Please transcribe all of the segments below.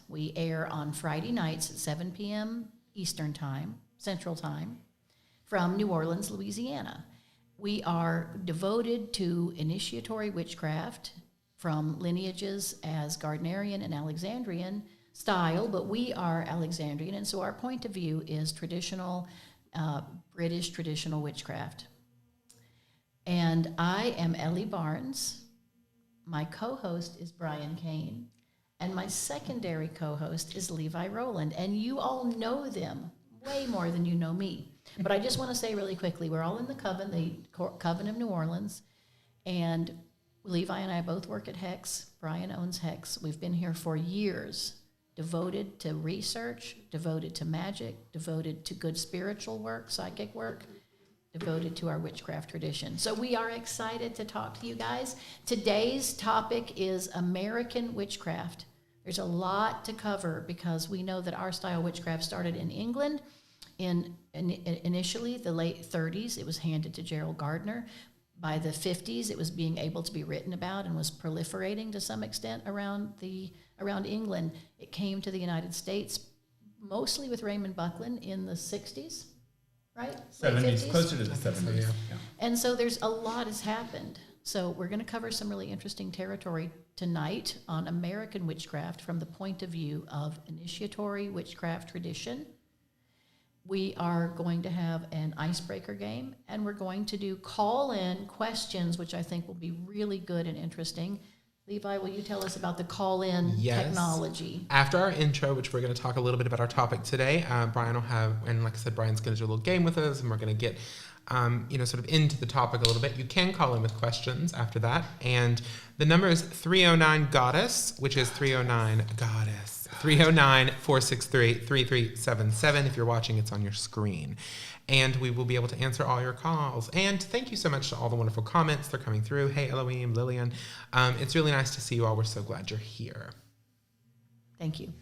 We air on Friday nights at 7 p.m. Eastern Time, Central Time, from New Orleans, Louisiana. We are devoted to initiatory witchcraft from lineages as Gardnerian and Alexandrian style, but we are Alexandrian, and so our point of view is traditional, British traditional witchcraft. And I am Elie Barnes. My co-host is Brian Cain, and my secondary co-host is Levi Rowland, and you all know them way more than you know me. But I just want to say really quickly, we're all in the Coven of New Orleans, and Levi and I both work at Hex. Brian owns Hex. We've been here for years, devoted to research, devoted to magic, devoted to good spiritual work, psychic work, devoted to our witchcraft tradition. So we are excited to talk to you guys. Today's topic is American witchcraft. There's a lot to cover because we know that our style witchcraft started in England in initially the late 30s. It was handed to Gerald Gardner. By the 50s, it was being able to be written about and was proliferating to some extent around England. It came to the United States mostly with Raymond Buckland in the 60s, right? 70s, closer to the 70s. Yeah. And so there's a lot has happened. So we're going to cover some really interesting territory tonight on American witchcraft from the point of view of initiatory witchcraft tradition. We are going to have an icebreaker game, and we're going to do call-in questions, which I think will be really good and interesting. Levi, will you tell us about the call-in technology? After our intro, which we're going to talk a little bit about our topic today, Brian will have, and like I said, Brian's going to do a little game with us, and we're going to get sort of into the topic a little bit. You can call in with questions after that, and the number is 309-GODDESS, which is 309-GODDESS. 309-463-3377. If you're watching, it's on your screen. And we will be able to answer all your calls. And thank you so much to all the wonderful comments. They're coming through. Hey, Elohim, Lillian. It's really nice to see you all. We're so glad you're here. Thank you.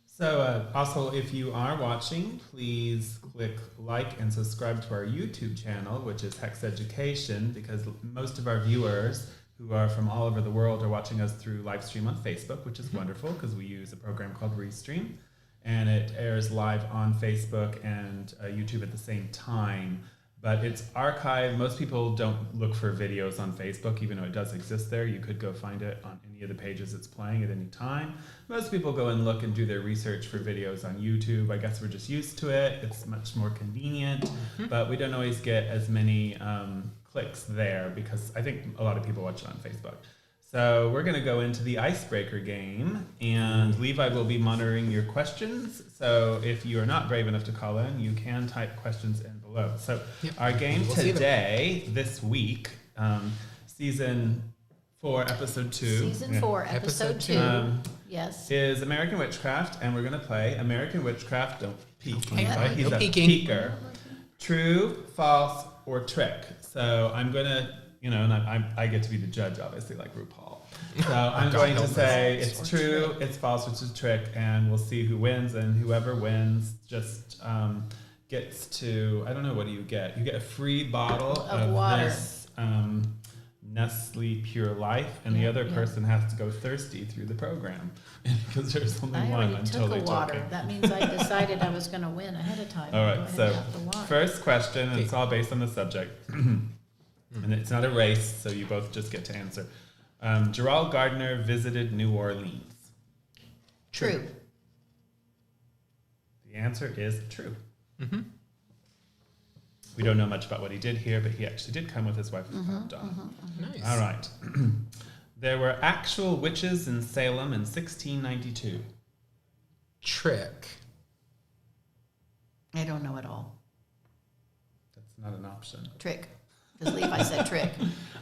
So also, if you are watching, please click like and subscribe to our YouTube channel, which is Hex Education, because most of our viewers who are from all over the world are watching us through live stream on Facebook, which is wonderful because we use a program called Restream, and it airs live on Facebook and YouTube at the same time. But it's archived. Most people don't look for videos on Facebook, even though it does exist there. You could go find it on any of the pages it's playing at any time. Most people go and look and do their research for videos on YouTube. I guess we're just used to it. It's much more convenient, but we don't always get as many clicks there because I think a lot of people watch it on Facebook. So we're going to go into the icebreaker game, and Levi will be monitoring your questions. So if you are not brave enough to call in, you can type questions in below. So our game today, this week, Season 4, Episode 2. Season 4, Episode 2. Yes. Is American Witchcraft, and we're going to play American Witchcraft. Don't peek. He's a peeker. True, false, or trick. So I'm going to, and I get to be the judge, obviously, like RuPaul. So I'm going to say it's true, it's false, which is trick, and we'll see who wins. And whoever wins just gets to, I don't know, what do you get? You get a free bottle of water. This Nestle Pure Life, and the other person has to go thirsty through the program because there's only one. I'm totally joking. That means I decided I was going to win ahead of time. All right, so first question, and it's all based on the subject. And it's not a race, so you both just get to answer. Gerald Gardner visited New Orleans. True. The answer is true. We don't know much about what he did here, but he actually did come with his wife, Covendom. Nice. All right. There were actual witches in Salem in 1692. Trick. I don't know at all. That's not an option. Trick. Because Levi said trick.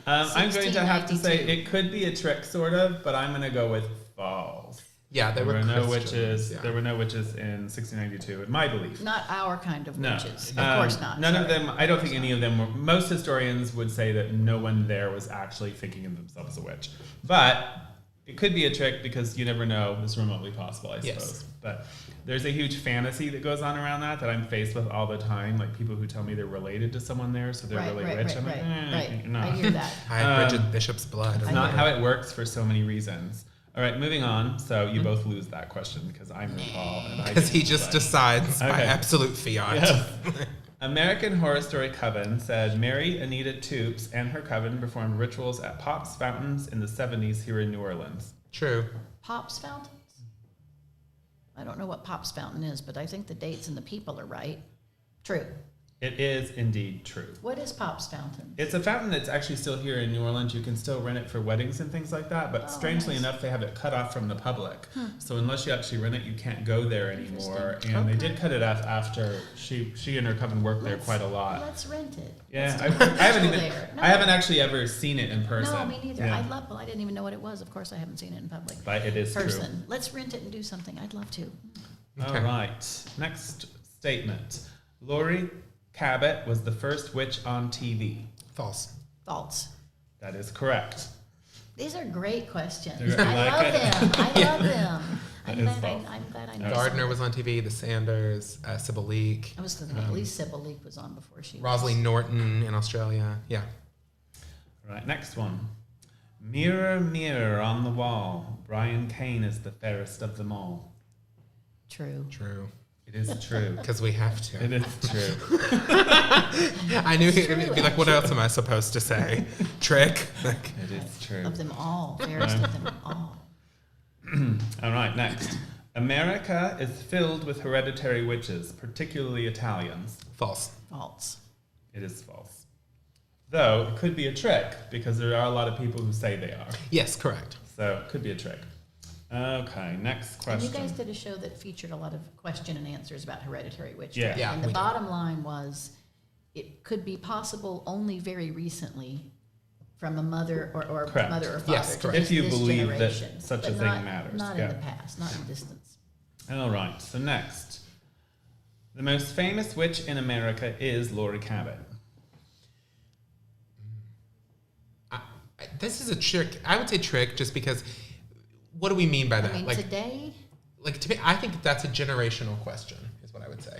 I'm going to have to say it could be a trick, sort of, but I'm going to go with false. Yeah, there were no witches. Yeah. There were no witches in 1692, in my belief. Not our kind of witches. Of course not. None of them. I don't think any of them were. Most historians would say that no one there was actually thinking of themselves as a witch. But it could be a trick because you never know. It's remotely possible, I suppose. Yes. But there's a huge fantasy that goes on around that I'm faced with all the time. Like people who tell me they're related to someone there, so they're really rich. I'm like, no. I hear that. I have Bridget Bishop's blood. It's not how it works for so many reasons. All right, moving on. So you both lose that question because I'm RuPaul. And I Because he get to just decide. decides by absolute fiat. Yes. American Horror Story Coven said Mary Anita Toops and her coven performed rituals at Pop's fountains in the 70s here in New Orleans. True. Pop's fountains? I don't know what Pop's fountain is, but I think the dates and the people are right. True. It is indeed true. What is Pop's fountain? It's a fountain that's actually still here in New Orleans. You can still rent it for weddings and things like that, but strangely enough, they have it cut off from the public. So unless you actually rent it, you can't go there anymore. And they did cut it off after she and her coven worked there quite a lot. Let's rent it. Yeah, Let's I do haven't it even. there. No. I haven't actually ever seen it in person. No, me neither. Yeah. I didn't even know what it was. Of course, I haven't seen it in public. But it is person. true. Let's rent it and do something. I'd love to. Okay. All right. Next statement. Laurie Cabot was the first witch on TV. False. False. That is correct. These are great questions. They're I like love them. I love them. That I'm is glad false. I'm glad I know. Gardner was on TV, the Sanders, Sybil Leek, I was thinking at least Sybil Leek was on before she Rosalind Norton in Australia. Yeah. All right. Next one. Mirror, mirror on the wall, Brian Cain is the fairest of them all. True. True. It is true. Because we have It to. is true. I knew he'd true, be like, what else am I supposed to say? Trick? Like, It is true. Of them all. Fairest of them all. All right, next. America is filled with hereditary witches, particularly Italians. false. False. It is false. Though, it could be a trick, because there are a lot of people who say they are. Yes, correct. So, it could be a trick. Okay, next And question. you guys did a show that featured a lot of question and answers about hereditary witchcraft. Yeah. Yeah, and the we did. bottom line was it could be possible only very recently from a mother or Correct. mother or father Yes, to correct. this, If you this believe that generation. such But a thing not, matters, Not yeah. in the past, not in distance. All right, so next. The most famous witch in America is Laurie Cabot. This is a trick. I would say trick just because what do we mean by that? I mean, like, today, to me, I think that's a generational question, is what I would say.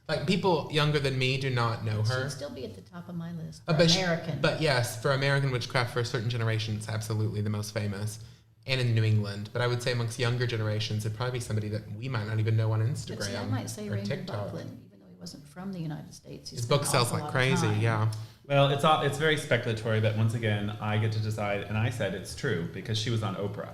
Like, people younger than me do not know her. she'd still be at the top of my list. For But American. but yes, for American witchcraft, for a certain generation, it's absolutely the most famous. And in New England. But I would say amongst younger generations, it'd probably be somebody that we might not even know on Instagram But see, I might say or Raymond TikTok. Buckland, even though he wasn't from the United States. he His spent book an sells awful like lot of crazy, time. yeah. Well, it's very speculatory, but once again, I get to decide, and I said it's true because she was on Oprah.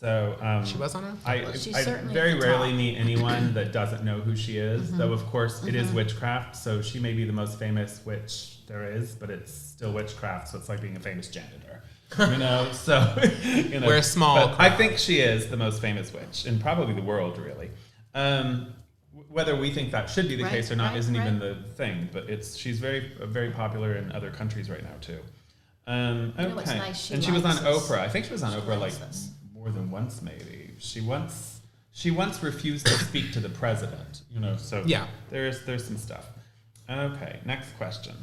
So She was on it? I she's I certainly very at the rarely top. meet anyone that doesn't know who she is. Though of course it is witchcraft, so she may be the most famous witch there is, but it's still witchcraft, so it's like being a famous janitor. You know, so you know, We're a small but I crowd. think she is the most famous witch in probably the world, really. Whether we think that should be the Right, case or not right, isn't even right. the thing, but she's very popular in other countries right now too. Okay, know what's nice? and she was on She likes us. Oprah. I think she was on She Oprah like likes us. more than once, maybe. She once refused to speak to the president. You know, so Yeah. there's some stuff. Okay, next question.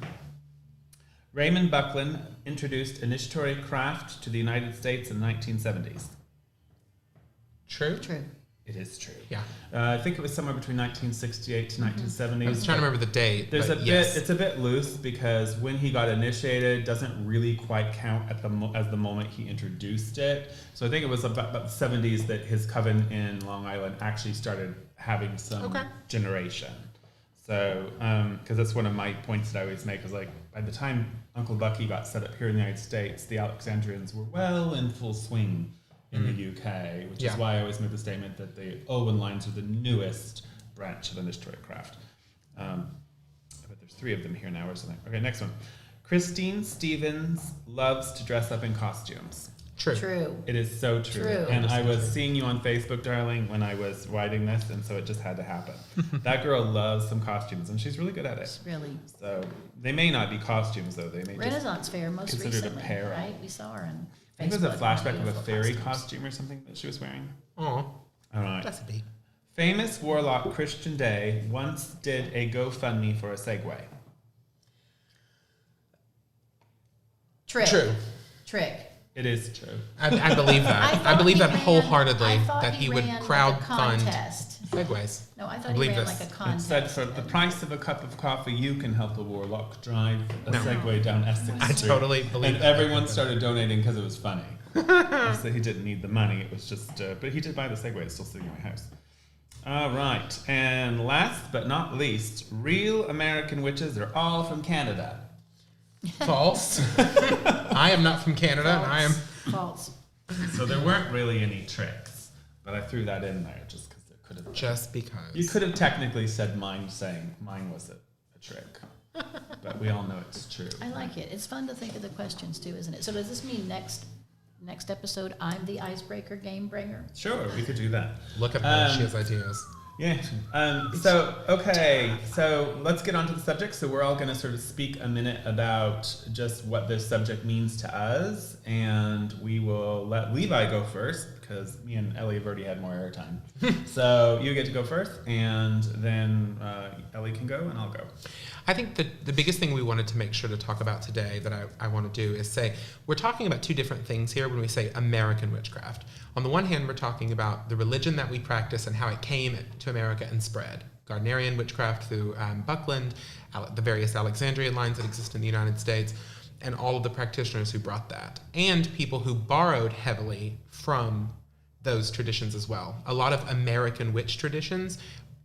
Raymond Buckland introduced initiatory craft to the United States in the 1970s. True? True. It is true. Yeah. I think it was somewhere between 1968 to 1970s. I was trying to remember the date. There's but a yes. bit. It's a bit loose because when he got initiated doesn't really quite count at as the moment he introduced it. So I think it was about the 70s that his coven in Long Island actually started having some generation. So because that's one of my points that I always make is like by the time Uncle Bucky got set up here in the United States, the Alexandrians were well in full swing in the UK, which is why I always make the statement that the Owen lines are the newest branch of initiatory craft. But there's 3 of them here now or something. Okay, next one. Christine Stevens loves to dress up in costumes. True. True. It is so true. True. And I was seeing you on Facebook, darling, when I was writing this, and so it just had to happen. That girl loves some costumes, and she's really good at it. It's really So they may not be costumes, though. They may Renaissance Fair most considered recently, apparel. right? We saw her on I think it was a Facebook, flashback of a beautiful fairy costumes. costume or something that she was wearing. Oh, All right. that's a big. Famous warlock Christian Day once did a GoFundMe for a Segway. Trick. True. Trick. It is true. I believe that. I thought believe he that ran- wholeheartedly, I thought that he would ran like a crowdfund contest. segways. No, I I thought he believe ran this. like a It contest. said for the price of a cup of coffee, you can help a warlock drive a No. Segway down Essex I Street. totally believe And that. everyone started donating because it was funny. So he didn't need the money. It was just, but he did buy the Segway. It's still sitting in my house. All right. And last but not least, real American witches are all from Canada. False. I am not from Canada, and I am... False. So there weren't really any tricks, but I threw that in there just because there could have been. Just because. You could have technically said mine was a trick. But we all know it's true. I like it. It's fun to think of the questions too, isn't it? So does this mean next episode I'm the icebreaker game bringer? Sure, we could do that. Look at her. She has ideas. Yeah. So let's get on to the subject. So we're all going to sort of speak a minute about just what this subject means to us. And we will let Levi go first because me and Elie have already had more airtime. So you get to go first, and then Elie can go and I'll go. I think the biggest thing we wanted to make sure to talk about today that I want to do is say, we're talking about two different things here when we say American witchcraft. On the one hand, we're talking about the religion that we practice and how it came to America and spread. Gardnerian witchcraft through Buckland, the various Alexandrian lines that exist in the United States, and all of the practitioners who brought that, and people who borrowed heavily from those traditions as well. A lot of American witch traditions,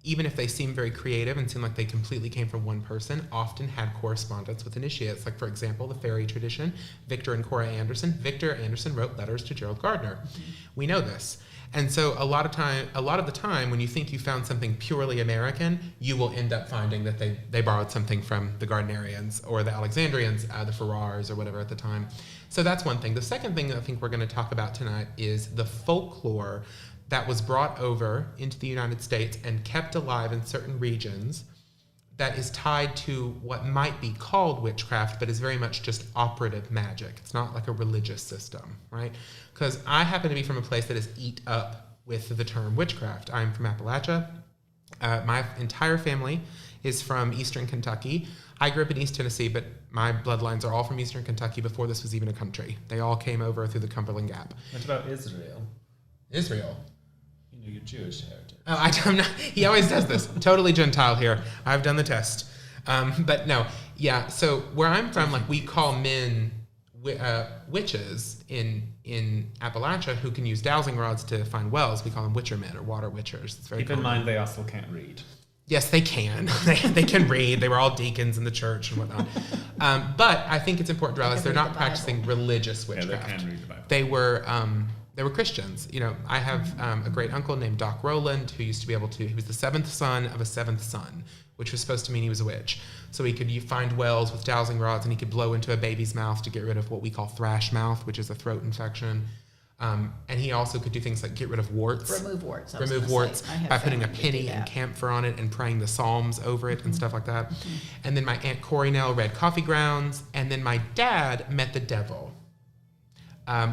even if they seem very creative and seem like they completely came from one person, often had correspondence with initiates. Like, for example, the fairy tradition, Victor and Cora Anderson. Victor Anderson wrote letters to Gerald Gardner. We know this. And so a lot of the time, when you think you found something purely American, you will end up finding that they borrowed something from the Gardnerians or the Alexandrians, the Farrars or whatever at the time. So that's one thing. The second thing that I think we're going to talk about tonight is the folklore that was brought over into the United States and kept alive in certain regions that is tied to what might be called witchcraft, but is very much just operative magic. It's not like a religious system, right? Because I happen to be from a place that is eat up with the term witchcraft. I'm from Appalachia. My entire family is from Eastern Kentucky. I grew up in East Tennessee, but my bloodlines are all from Eastern Kentucky before this was even a country. They all came over through the Cumberland Gap. What about Israel? Israel? Your Jewish heritage. Oh, I'm not. He always does this. Totally Gentile here. I've done the test. But no, yeah. So where I'm from, like, we call men witches in Appalachia who can use dowsing rods to find wells. We call them witchermen or water witchers. It's very Keep in mind they also can't read. Yes, they can. They can read. They were all deacons in the church and whatnot. But I think it's important to realize they're not practicing religious witchcraft. Yeah, they can read the Bible. They were Christians. You know, I have a great uncle named Doc Rowland who used to be able to, he was the seventh son of a seventh son, which was supposed to mean he was a witch. So he could find wells with dowsing rods and he could blow into a baby's mouth to get rid of what we call thrash mouth, which is a throat infection. And he also could do things like get rid of warts. Remove warts. By putting a penny and camphor on it and praying the psalms over it and stuff like that. And then my Aunt Corinell read coffee grounds. And then my dad met the devil.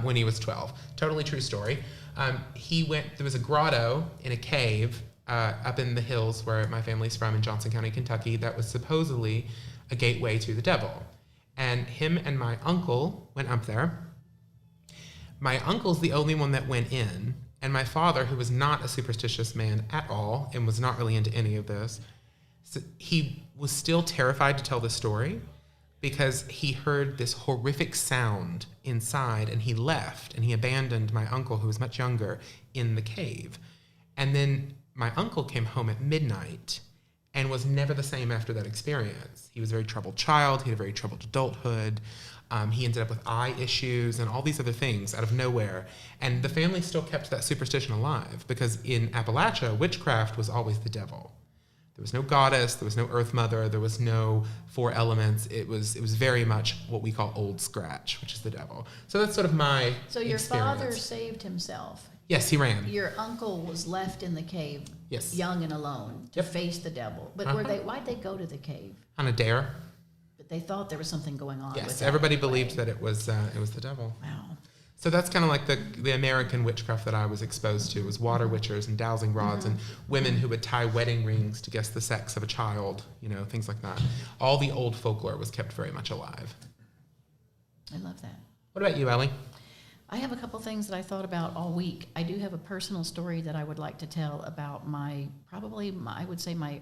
When he was 12. Totally true story. There was a grotto in a cave up in the hills where my family's from in Johnson County, Kentucky, that was supposedly a gateway to the devil. And him and my uncle went up there. My uncle's the only one that went in, and my father, who was not a superstitious man at all and was not really into any of this, so he was still terrified to tell the story, because he heard this horrific sound inside and he left and he abandoned my uncle, who was much younger, in the cave. And then my uncle came home at midnight and was never the same after that experience. He was a very troubled child. He had a very troubled adulthood. He ended up with eye issues and all these other things out of nowhere. And the family still kept that superstition alive because in Appalachia, witchcraft was always the devil. There was no goddess, there was no earth mother, there was no four elements. It was very much what we call old scratch, which is the devil. So that's sort of my So your experience. father saved himself. Yes, he ran. Your uncle was left in the cave, Yes. young and alone, to face the devil. But why'd they go to the cave? On a dare. But they thought there was something going on. Yes, with that everybody anyway. believed that it was the devil. Wow. So that's kind of like the American witchcraft that I was exposed to, was water witchers and dowsing rods and women who would tie wedding rings to guess the sex of a child, things like that. All the old folklore was kept very much alive. I love that. What about you, Elie? I have a couple things that I thought about all week. I do have a personal story that I would like to tell about my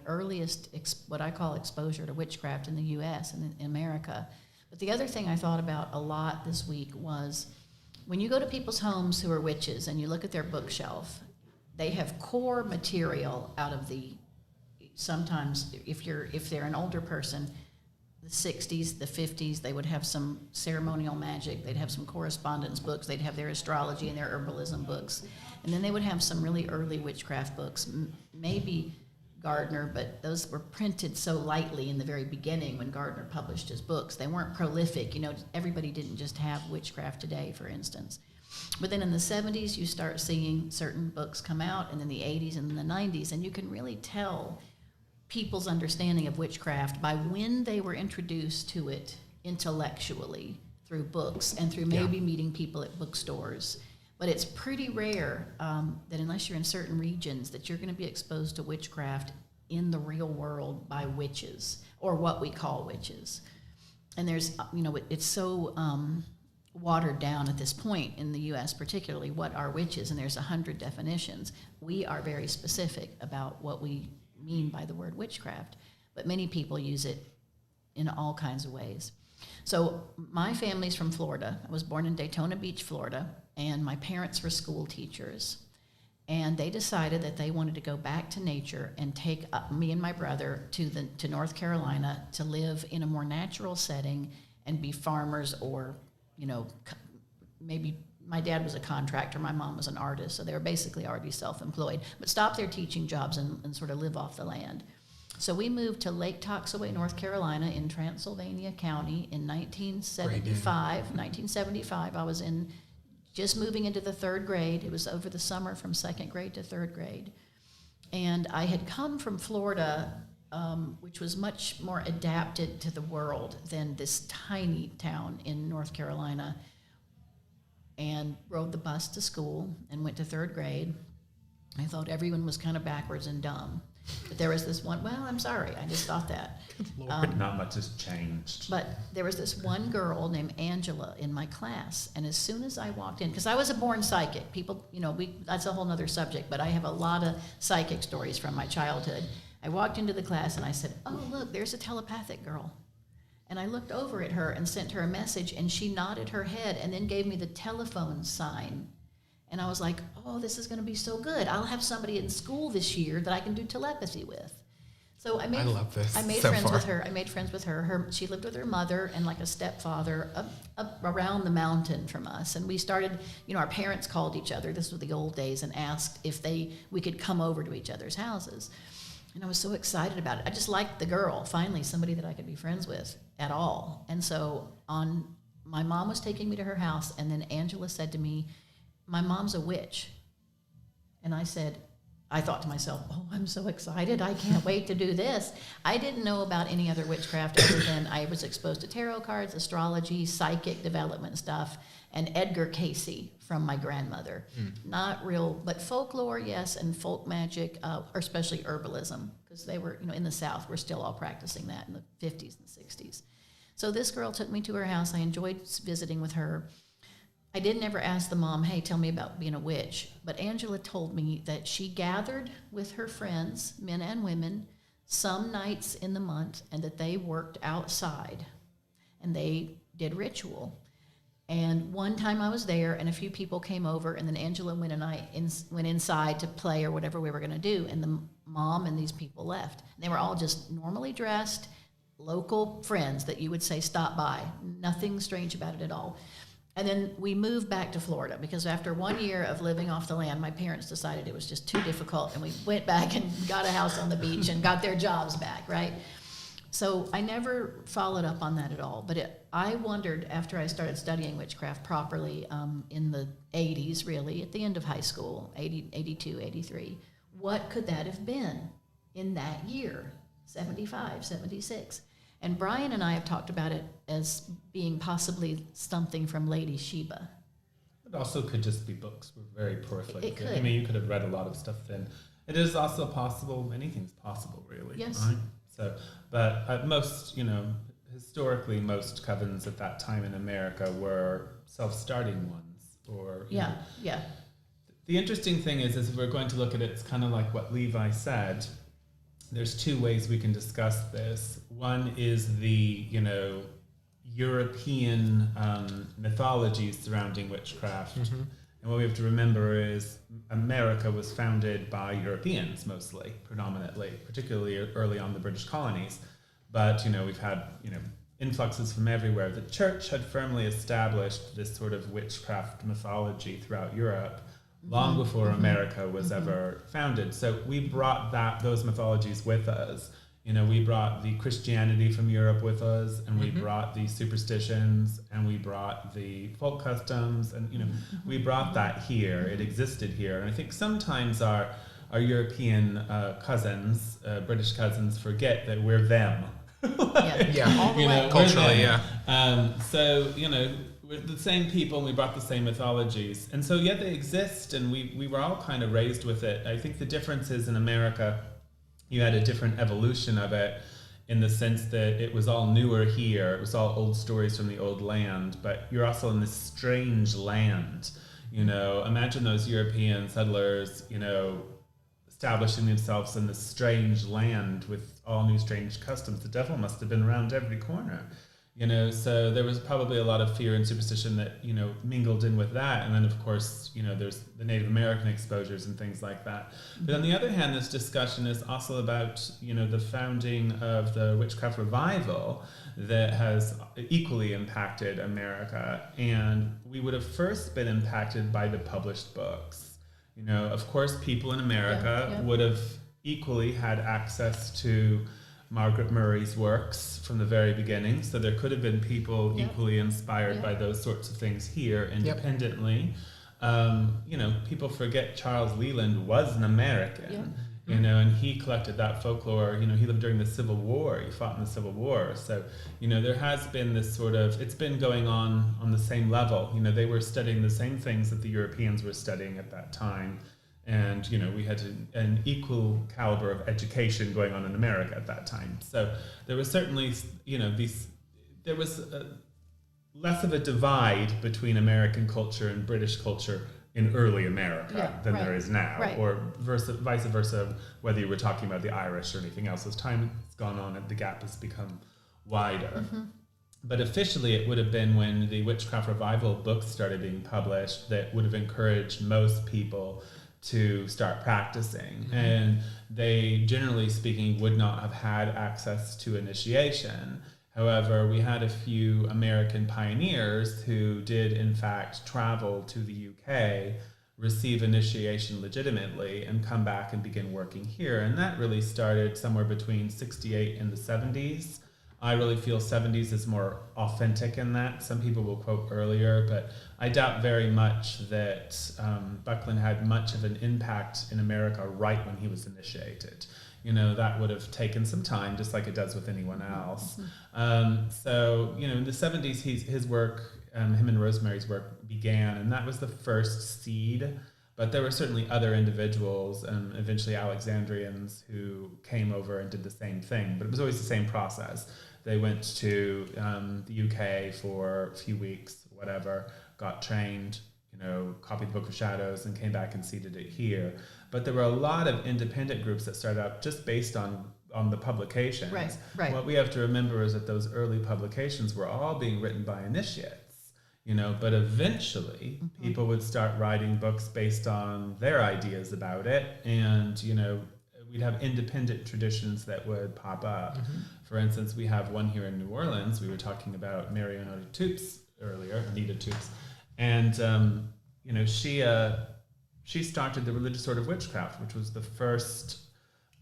earliest, what I call exposure to witchcraft in the U.S. and in America. But the other thing I thought about a lot this week was when you go to people's homes who are witches and you look at their bookshelf, they have core material out of the, sometimes if they're an older person, the 60s, the 50s, they would have some ceremonial magic, they'd have some correspondence books, they'd have their astrology and their herbalism books, and then they would have some really early witchcraft books, maybe Gardner, but those were printed so lightly in the very beginning when Gardner published his books. They weren't prolific. Everybody didn't just have Witchcraft Today, for instance. But then in the 70s, you start seeing certain books come out, and in the 80s and in the 90s, and you can really tell people's understanding of witchcraft by when they were introduced to it intellectually through books and through maybe meeting people at bookstores. But it's pretty rare that unless you're in certain regions that you're going to be exposed to witchcraft in the real world by witches, or what we call witches. And there's, it's so watered down at this point in the U.S. particularly, what are witches, and there's 100 definitions. We are very specific about what we mean by the word witchcraft, but many people use it in all kinds of ways. So my family's from Florida. I was born in Daytona Beach, Florida, and my parents were school teachers. And they decided that they wanted to go back to nature and take me and my brother to North Carolina to live in a more natural setting and be farmers, or, maybe my dad was a contractor, my mom was an artist, so they were basically already self-employed, but stop their teaching jobs and sort of live off the land. So we moved to Lake Toxaway, North Carolina in Transylvania County in 1975. I was just moving into the third grade. It was over the summer from second grade to third grade. And I had come from Florida, which was much more adapted to the world than this tiny town in North Carolina, and rode the bus to school and went to third grade. I thought everyone was kind of backwards and dumb. But there was this one, well, I'm sorry, I just thought that. Not much has changed. But there was this one girl named Angela in my class, and as soon as I walked in, because I was a born psychic, people, that's a whole nother subject, but I have a lot of psychic stories from my childhood. I walked into the class and I said, oh, look, there's a telepathic girl. And I looked over at her and sent her a message, and she nodded her head and then gave me the telephone sign. And I was like, oh, this is going to be so good. I'll have somebody in school this year that I can do telepathy with. So I love this. I made friends with her. She lived with her mother and like a stepfather up around the mountain from us. And we started, our parents called each other. This was the old days, and asked if we could come over to each other's houses. And I was so excited about it. I just liked the girl, finally, somebody that I could be friends with at all. And so my mom was taking me to her house, and then Angela said to me, my mom's a witch. And I thought to myself, oh, I'm so excited. I can't wait to do this. I didn't know about any other witchcraft other than I was exposed to tarot cards, astrology, psychic development stuff, and Edgar Casey from my grandmother. Not real, but folklore, yes, and folk magic, or especially herbalism, because they were, in the South, we're still all practicing that in the 50s and 60s. So this girl took me to her house. I enjoyed visiting with her. I didn't ever ask the mom, hey, tell me about being a witch. But Angela told me that she gathered with her friends, men and women, some nights in the month, and that they worked outside and they did ritual. And one time I was there, and a few people came over, and then Angela went and I went inside to play or whatever we were going to do, and the mom and these people left. And they were all just normally dressed, local friends that you would say stop by. Nothing strange about it at all. And then we moved back to Florida because after 1 year of living off the land, my parents decided it was just too difficult, and we went back and got a house on the beach and got their jobs back, right? So I never followed up on that at all. But I wondered, after I started studying witchcraft properly in the 80s, really, at the end of high school, 80, 82, 83, what could that have been in that year, 75, 76? And Brian and I have talked about it as being possibly something from Lady Sheba. It also could just be books. We're very prolific. It could. I mean, you could have read a lot of stuff then. It is also possible, anything's possible, really. Yes. Right? So, but most, historically, most covens at that time in America were self-starting ones. Or Yeah. The interesting thing is if we're going to look at it, it's kind of like what Levi said. There's two ways we can discuss this. One is the, European mythologies surrounding witchcraft. And what we have to remember is America was founded by Europeans mostly, predominantly, particularly early on the British colonies. But, we've had, influxes from everywhere. The church had firmly established this sort of witchcraft mythology throughout Europe long before America was ever founded. So we brought those mythologies with us. We brought the Christianity from Europe with us, and we brought the superstitions, and we brought the folk customs, and we brought that here. It existed here, and I think sometimes our European cousins, British cousins, forget that we're them. All the way. Culturally, So we're the same people, and we brought the same mythologies, and so they exist, and we were all kind of raised with it. I think the difference is in America, you had a different evolution of it in the sense that it was all newer here. It was all old stories from the old land, but you're also in this strange land. Imagine those European settlers, establishing themselves in this strange land with all new strange customs. The devil must have been around every corner. So there was probably a lot of fear and superstition that, mingled in with that. And then, of course, there's the Native American exposures and things like that. But on the other hand, this discussion is also about, the founding of the witchcraft revival that has equally impacted America. And we would have first been impacted by the published books. Of course, people in America would have equally had access to Margaret Murray's works from the very beginning. So there could have been people equally inspired by those sorts of things here independently. People forget Charles Leland was an American, and he collected that folklore. He lived during the Civil War. He fought in the Civil War. So, there has been this sort of, it's been going on the same level. They were studying the same things that the Europeans were studying at that time. And, we had an equal caliber of education going on in America at that time. So there was certainly, there was less of a divide between American culture and British culture in early America than there is now, or vice versa, whether you were talking about the Irish or anything else. As time has gone on, the gap has become wider. But officially, it would have been when the Witchcraft Revival books started being published that would have encouraged most people to start practicing. And they, generally speaking, would not have had access to initiation. However, we had a few American pioneers who did, in fact, travel to the UK, receive initiation legitimately, and come back and begin working here. And that really started somewhere between 68 and the 70s. I really feel 70s is more authentic in that. Some people will quote earlier, but I doubt very much that Buckland had much of an impact in America right when he was initiated. That would have taken some time, just like it does with anyone else. So, in the 70s, his work, him and Rosemary's work began, and that was the first seed. But there were certainly other individuals, and eventually Alexandrians, who came over and did the same thing. But it was always the same process. They went to the UK for a few weeks, whatever, got trained, copied the Book of Shadows, and came back and seeded it here. But there were a lot of independent groups that started up just based on the publications. Right. What we have to remember is that those early publications were all being written by initiates, but eventually people would start writing books based on their ideas about it, and, we'd have independent traditions that would pop up. For instance, we have one here in New Orleans. We were talking about Mary Anita Toops earlier, Anita Toops, and she started the Religious Order of Witchcraft, which was the first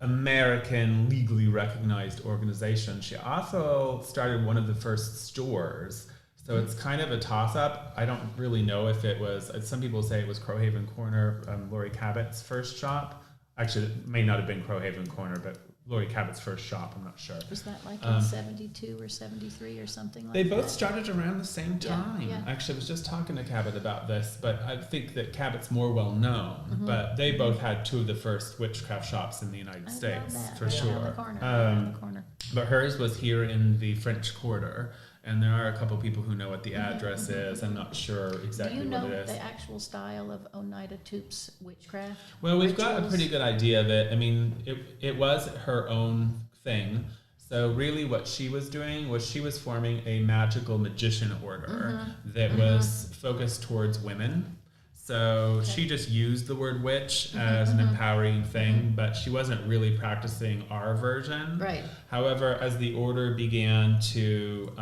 American legally recognized organization. She also started one of the first stores. So it's kind of a toss-up. I don't really know if it was, some people say it was Crowhaven Corner, Laurie Cabot's first shop. Actually, it may not have been Crowhaven Corner, but Laurie Cabot's first shop, I'm not sure. Was that like in 72 or 73 or something like that? They both started around the same time. Yeah. Actually, I was just talking to Cabot about this, but I think that Cabot's more well known. But they both had two of the first witchcraft shops in the United States, for sure. On the corner. But hers was here in the French Quarter. And there are a couple people who know what the address is. I'm not sure exactly what it is. Do you know the actual style of Oneida Toops witchcraft? Well, we've got a pretty good idea of it. I mean, it was her own thing. So really what she was doing was she was forming a magical magician order that was focused towards women. So she just used the word witch as an empowering thing, but she wasn't really practicing our version. Right. However, as the order began to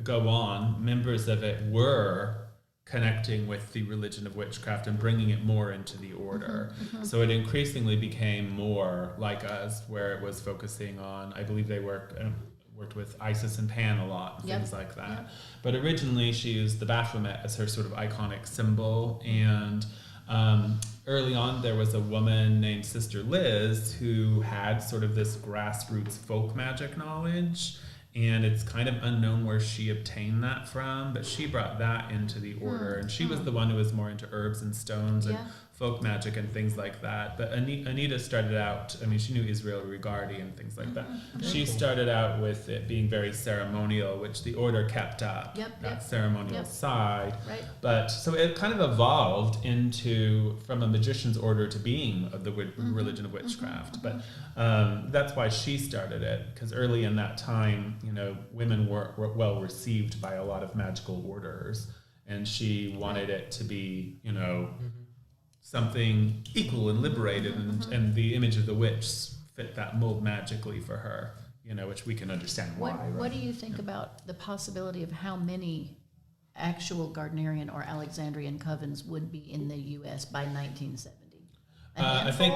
go on, members of it were connecting with the religion of witchcraft and bringing it more into the order. So it increasingly became more like us, where it was focusing on, I believe they worked with Isis and Pan a lot, things like that. Yep. But originally she used the Baphomet as her sort of iconic symbol. And early on there was a woman named Sister Liz who had sort of this grassroots folk magic knowledge. And it's kind of unknown where she obtained that from, but she brought that into the order. And she was the one who was more into herbs and stones and folk magic and things like that. But Anita started out, I mean, she knew Israel Regardi and things like that. She started out with it being very ceremonial, which the order kept up, that ceremonial side. Right. But so it kind of evolved into, from a magician's order to being of the religion of witchcraft. But that's why she started it, because early in that time, you know, women were well received by a lot of magical orders, and she wanted it to be, you know, something equal and liberated, and the image of the witch fit that mold magically for her, you know, which we can understand why. What do you think about the possibility of how many actual Gardnerian or Alexandrian covens would be in the U.S. by 1970? I think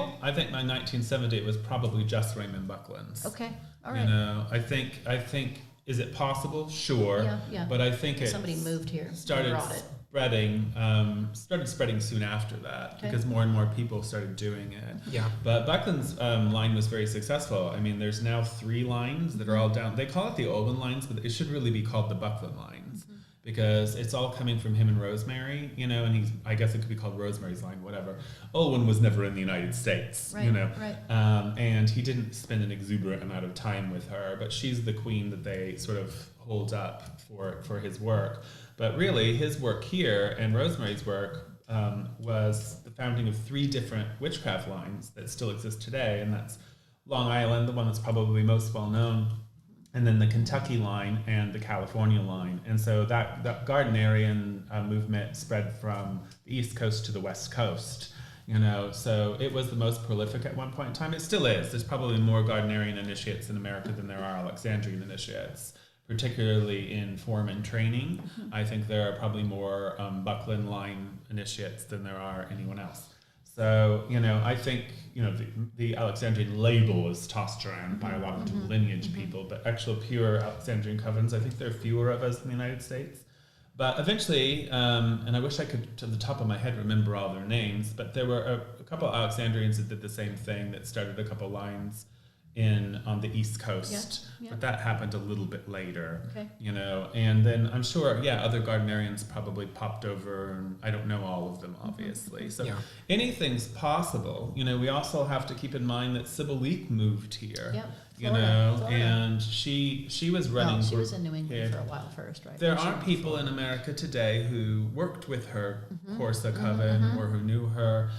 by 1970 it was probably just Raymond Buckland's. Okay, all right. You know, I think, is it possible? Sure. Yeah. But I think somebody moved here, started brought it. spreading soon after that, because more and more people started doing it. Yeah. But Buckland's line was very successful. I mean, there's now 3 lines that are all down. They call it the Owen lines, but it should really be called the Buckland lines, because it's all coming from him and Rosemary, you know, and I guess it could be called Rosemary's line, whatever. Owen was never in the United States, you know, and he didn't spend an exuberant amount of time with her, but she's the queen that they sort of hold up for his work. But really, his work here and Rosemary's work was the founding of 3 different witchcraft lines that still exist today, and that's Long Island, the one that's probably most well known, and then the Kentucky line and the California line. And so that Gardnerian movement spread from the East Coast to the West Coast, you know, so it was the most prolific at one point in time. It still is. There's probably more Gardnerian initiates in America than there are Alexandrian initiates, particularly in form and training. I think there are probably more Buckland line initiates than there are anyone else. So, you know, I think, you know, the Alexandrian label is tossed around by a lot of dual lineage people, but actual pure Alexandrian covens, I think there are fewer of us in the United States. But eventually, and I wish I could, to the top of my head, remember all their names, but there were a couple of Alexandrians that did the same thing, that started a couple lines on the East Coast, but that happened a little bit later, you know, and then I'm sure, other Gardnerians probably popped over, and I don't know all of them, obviously. So anything's possible. You know, we also have to keep in mind that Sybil Leek moved here, Florida. And she was running. Well, she was in New England for a while first, right? There are people in America today who worked with her, Corsa Coven, or who knew her.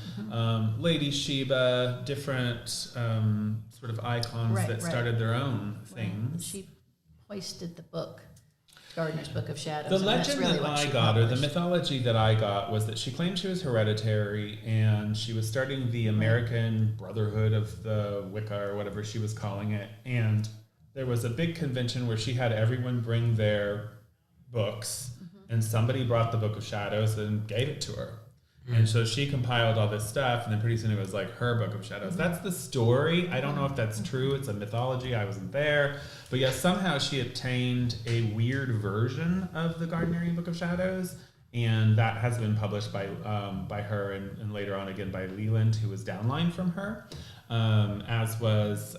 Lady Sheba, different sort of icons that started their own things. She hoisted the book, Gardner's Book of Shadows. The legend that I got, or the mythology that I got, was that she claimed she was hereditary, and she was starting the American Brotherhood of the Wicca, or whatever she was calling it. And there was a big convention where she had everyone bring their books, and somebody brought the Book of Shadows and gave it to her. And so she compiled all this stuff, and then pretty soon it was like her Book of Shadows. That's the story. I don't know if that's true. It's a mythology. I wasn't there. But yes, somehow she obtained a weird version of the Gardnerian Book of Shadows, and that has been published by her and later on again by Leland, who was downline from her, as was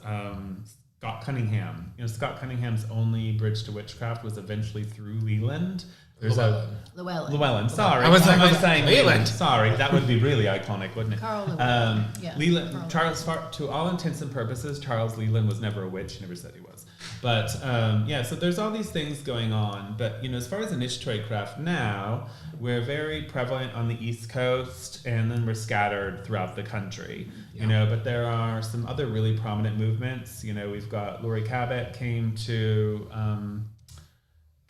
Scott Cunningham. You know, Scott Cunningham's only bridge to witchcraft was eventually through Leland. Llewellyn. Sorry, I was saying Leland. Sorry, that would be really iconic, wouldn't it? Carl Llewellyn. Leland. Charles, to all intents and purposes, Charles Leland was never a witch. Never said he was. But so there's all these things going on. But, as far as initiatory craft now, we're very prevalent on the East Coast, and then we're scattered throughout the country, but there are some other really prominent movements. We've got Lori Cabot came to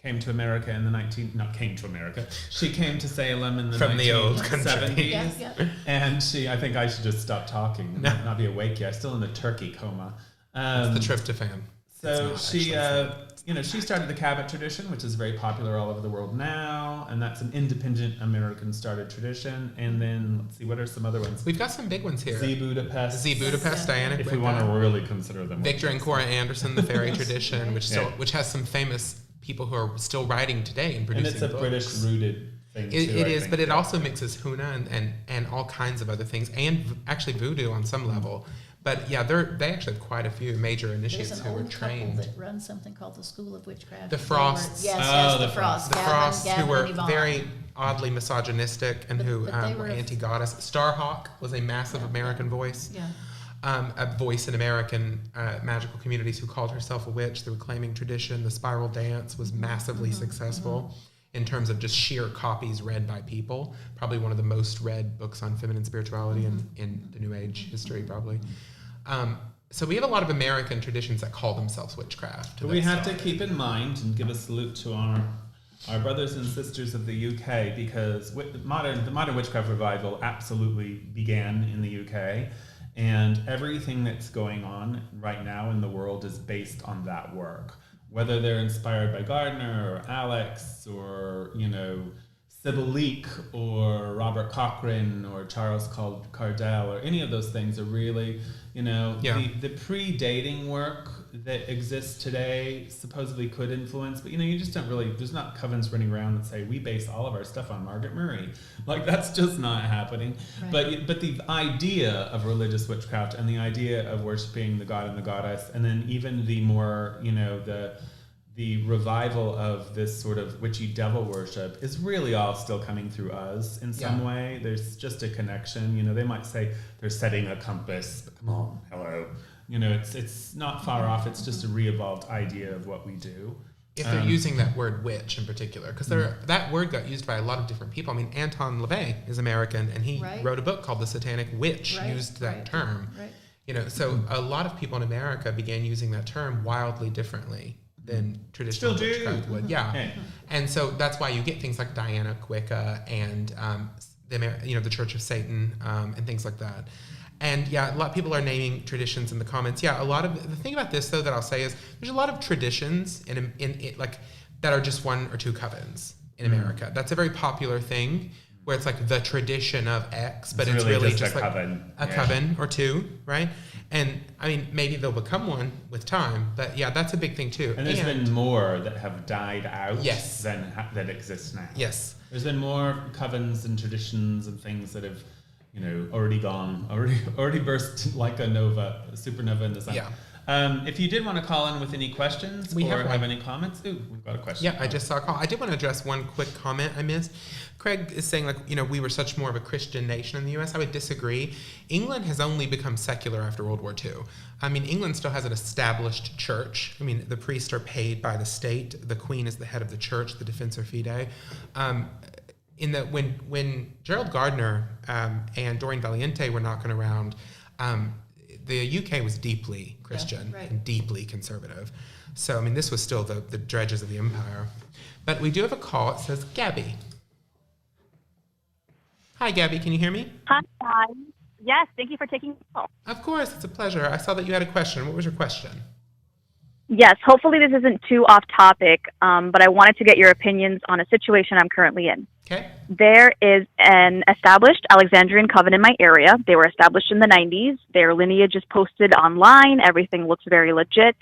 America in the she came to Salem in the From the old 1970s. Yeah. And I think I should just stop talking and not be awake yet. I'm still in the turkey coma. It's the tryptophan. So she started the Cabot tradition, which is very popular all over the world now, and that's an independent American started tradition. And then let's see, what are some other ones? We've got some big ones here. Z Budapest, Diana. if we want to really consider them. Victor and Cora Anderson, the fairy tradition, which has some famous people who are still writing today and producing books. And it's a British-rooted thing too. It is, but it also mixes Huna and all kinds of other things, and actually voodoo on some level. But yeah, they actually have quite a few major initiates There's an who were old trained. couple that runs something called the School of Witchcraft. The Frosts. The Frosts. The Frosts, Gavin who were and Yvonne. very oddly misogynistic and who they were were anti-goddess. Starhawk was a massive American voice. A voice in American magical communities who called herself a witch. The reclaiming tradition, the spiral dance was massively successful in terms of just sheer copies read by people. Probably one of the most read books on feminine spirituality in the New Age history, probably. So we have a lot of American traditions that call themselves witchcraft. But we have to keep in mind and give a salute to our brothers and sisters of the UK, because the modern witchcraft revival absolutely began in the UK, and everything that's going on right now in the world is based on that work. Whether they're inspired by Gardner or Alex or, Sybil Leek or Robert Cochrane or Charles Cardell or any of those things are really, the predating work that exists today supposedly could influence, but you just don't really, there's not covens running around that say we base all of our stuff on Margaret Murray. Like, that's just not happening. Right. But the idea of religious witchcraft and the idea of worshiping the god and the goddess, and then even the more, the revival of this sort of witchy devil worship is really all still coming through us in some way. There's just a connection. They might say they're setting a compass, but come on, hello. It's not far off. It's just a re-evolved idea of what we do. If they're using that word witch in particular, because that word got used by a lot of different people. I mean, Anton LaVey is American, and he wrote a book called The Satanic Witch, used that term. Right. So a lot of people in America began using that term wildly differently than traditional witchcraft would. And so that's why you get things like Diana Quicca and the Church of Satan and things like that. And a lot of people are naming traditions in the comments. A lot of the thing about this though that I'll say is there's a lot of traditions in it, like, that are just one or two covens in America. That's a very popular thing where it's like the tradition of X, but it's really just like a coven or two, right? And I mean, maybe they'll become one with time, but that's a big thing too. And there's been more that have died out than that exist now. Yes. There's been more covens and traditions and things that have, already gone, already burst like a supernova in the sun. If you did want to call in with any questions or have any comments, we've got a question. I just saw a call. I did want to address one quick comment I missed. Craig is saying, we were such more of a Christian nation in the U.S. I would disagree. England has only become secular after World War II. I mean, England still has an established church. I mean, the priests are paid by the state. The Queen is the head of the church, the Defensor Fidei. In that when Gerald Gardner and Doreen Valiente were knocking around, the UK was deeply Christian and deeply conservative. So, I mean, this was still the dredges of the empire. But we do have a call. It says, Gabby. Hi, Gabby. Can you hear me? Hi. Yes, thank you for taking the call. Of course. It's a pleasure. I saw that you had a question. What was your question? Yes, hopefully this isn't too off topic, but I wanted to get your opinions on a situation I'm currently in. Okay. There is an established Alexandrian coven in my area. They were established in the 90s. Their lineage is posted online. Everything looks very legit.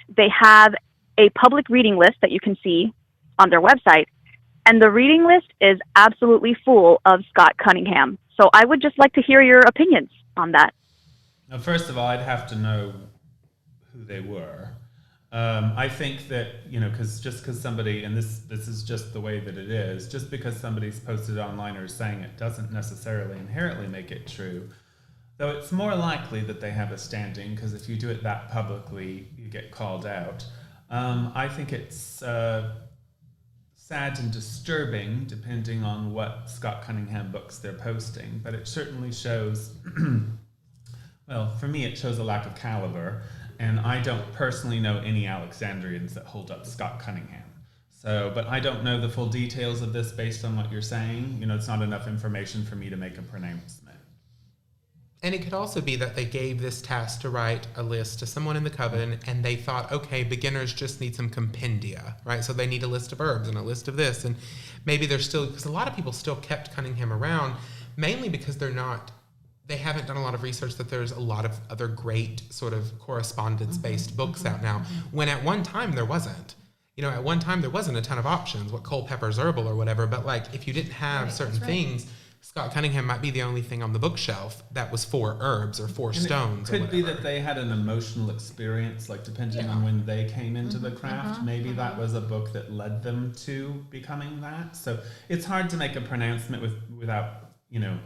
They have a public reading list that you can see on their website, and the reading list is absolutely full of Scott Cunningham. So I would just like to hear your opinions on that. Now, first of all, I'd have to know who they were. I think that, because somebody, and this is just the way that it is, just because somebody's posted online or saying it doesn't necessarily inherently make it true. Though it's more likely that they have a standing, because if you do it that publicly, you get called out. I think it's sad and disturbing, depending on what Scott Cunningham books they're posting, but it certainly shows, well, for me, it shows a lack of caliber, and I don't personally know any Alexandrians that hold up Scott Cunningham. So, but I don't know the full details of this based on what you're saying. You know, it's not enough information for me to make a pronouncement. And it could also be that they gave this task to write a list to someone in the coven, and they thought, okay, beginners just need some compendia, right? So they need a list of herbs and a list of this, and maybe they're still, because a lot of people still kept Cunningham around, mainly because they haven't done a lot of research that there's a lot of other great sort of correspondence-based books out now, when at one time there wasn't. You know, at one time there wasn't a ton of options, what Culpeper's Herbal or whatever, but like if you didn't have certain things, Scott Cunningham might be the only thing on the bookshelf that was 4 herbs or 4 stones. It could be that they had an emotional experience, like depending on when they came into the craft. Maybe that was a book that led them to becoming that. So it's hard to make a pronouncement without, you know,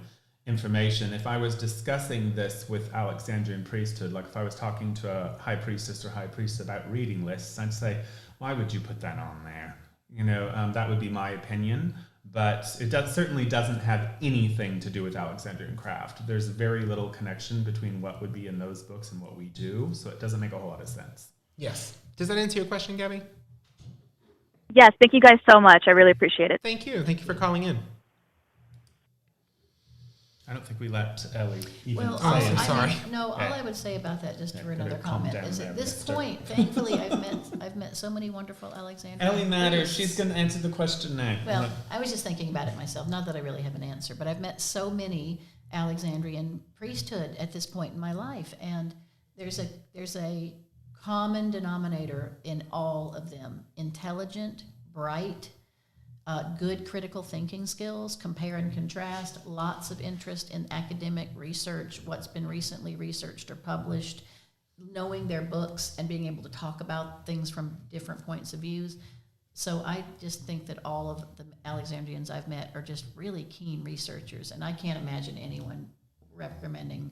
information. If I was discussing this with Alexandrian priesthood, like if I was talking to a high priestess or high priest about reading lists, I'd say, why would you put that on there? You know, that would be my opinion. But it certainly doesn't have anything to do with Alexandrian craft. There's very little connection between what would be in those books and what we do, so it doesn't make a whole lot of sense. Yes. Does that answer your question, Gabby? Yes, thank you guys so much. I really appreciate it. Thank you. Thank you for calling in. I don't think we let Elie even Well, say it. sorry. all I would say about that, just for another calm comment, down is there, at this mister. point, thankfully, I've met so many wonderful Alexandrians. Elie matters. She's going to answer the question now. Well, I was just thinking about it myself. Not that I really have an answer, but I've met so many Alexandrian priesthood at this point in my life, and there's a common denominator in all of them: intelligent, bright, good critical thinking skills, compare and contrast, lots of interest in academic research, what's been recently researched or published, knowing their books and being able to talk about things from different points of views. So I just think that all of the Alexandrians I've met are just really keen researchers, and I can't imagine anyone recommending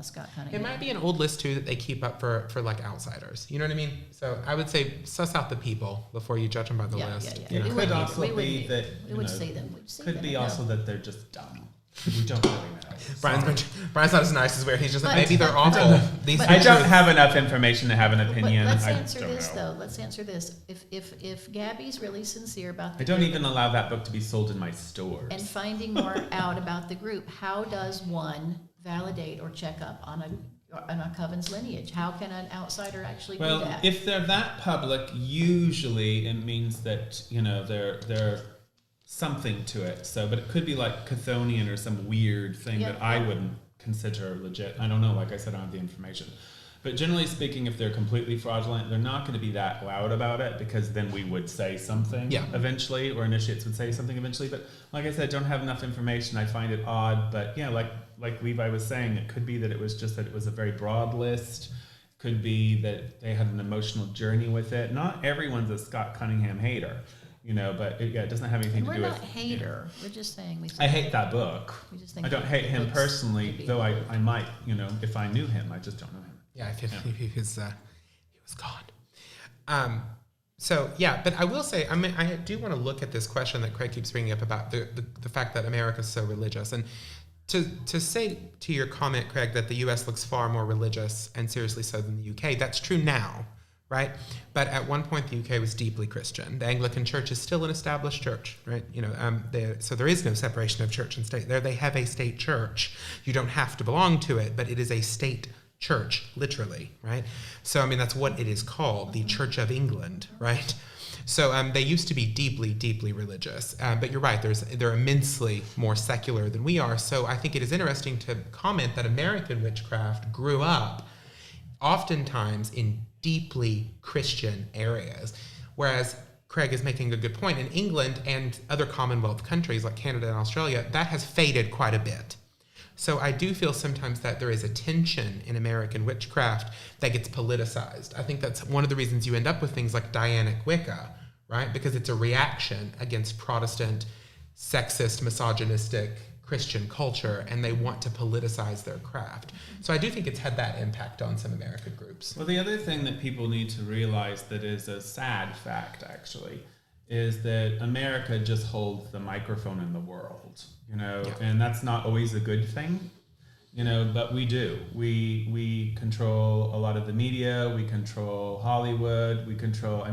Scott Cunningham. It might be an old list too that they keep up for like outsiders. You know what I mean? So I would say suss out the people before you judge them by the list. Yeah. It could also be that we would see them. We'd see could them be and also know. that they're just dumb. We don't really know. Brian's not as nice as where he's just like, But- maybe they're but- awful. These I people- don't have enough information to have an opinion. But let's I answer don't this know. though. Let's answer this. If Gabby's really sincere about the I don't group even allow that book to be sold in my stores. and finding more out about the group, how does one validate or check up on a coven's lineage? How can an outsider actually do Well, that? if they're that public, usually it means that, you know, they're something to it. So, but it could be like Chthonian or some weird thing Yeah. that I wouldn't consider legit. I don't know. Like I said, I don't have the information. But generally speaking, if they're completely fraudulent, they're not going to be that loud about it, because then we would say something eventually, or initiates would say something eventually. But like I said, I don't have enough information. I find it odd. But yeah, like Levi was saying, it could be that it was just that it was a very broad list. Could be that they had an emotional journey with it. Not everyone's a Scott Cunningham hater, you know, but it doesn't have anything And to we're do not with... hater. We're just saying we. I hate that book. We just think I don't that hate him books personally, could be- though I might, you know, if I knew him. I just don't know him. Yeah, I think he was gone. So yeah, but I will say, I mean, I do want to look at this question that Craig keeps bringing up about the fact that America's so religious, and to say to your comment, Craig, that the U.S. looks far more religious and seriously so than the U.K. That's true now, right? But at one point, the U.K. was deeply Christian. The Anglican Church is still an established church, right? You know, so there is no separation of church and state. There, they have a state church. You don't have to belong to it, but it is a state church, literally, right? So, I mean, that's what it is called, the Church of England, right? So they used to be deeply, deeply religious, but you're right, they're immensely more secular than we are. So I think it is interesting to comment that American witchcraft grew up oftentimes in deeply Christian areas, whereas Craig is making a good point. In England and other Commonwealth countries like Canada and Australia, that has faded quite a bit. So I do feel sometimes that there is a tension in American witchcraft that gets politicized. I think that's one of the reasons you end up with things like Dianic Wicca, right? Because it's a reaction against Protestant, sexist, misogynistic Christian culture, and they want to politicize their craft. So I do think it's had that impact on some American groups. Well, the other thing that people need to realize that is a sad fact, actually, is that America just holds the microphone in the world, and that's not always a good thing, but we do. We control a lot of the media, we control Hollywood, we control,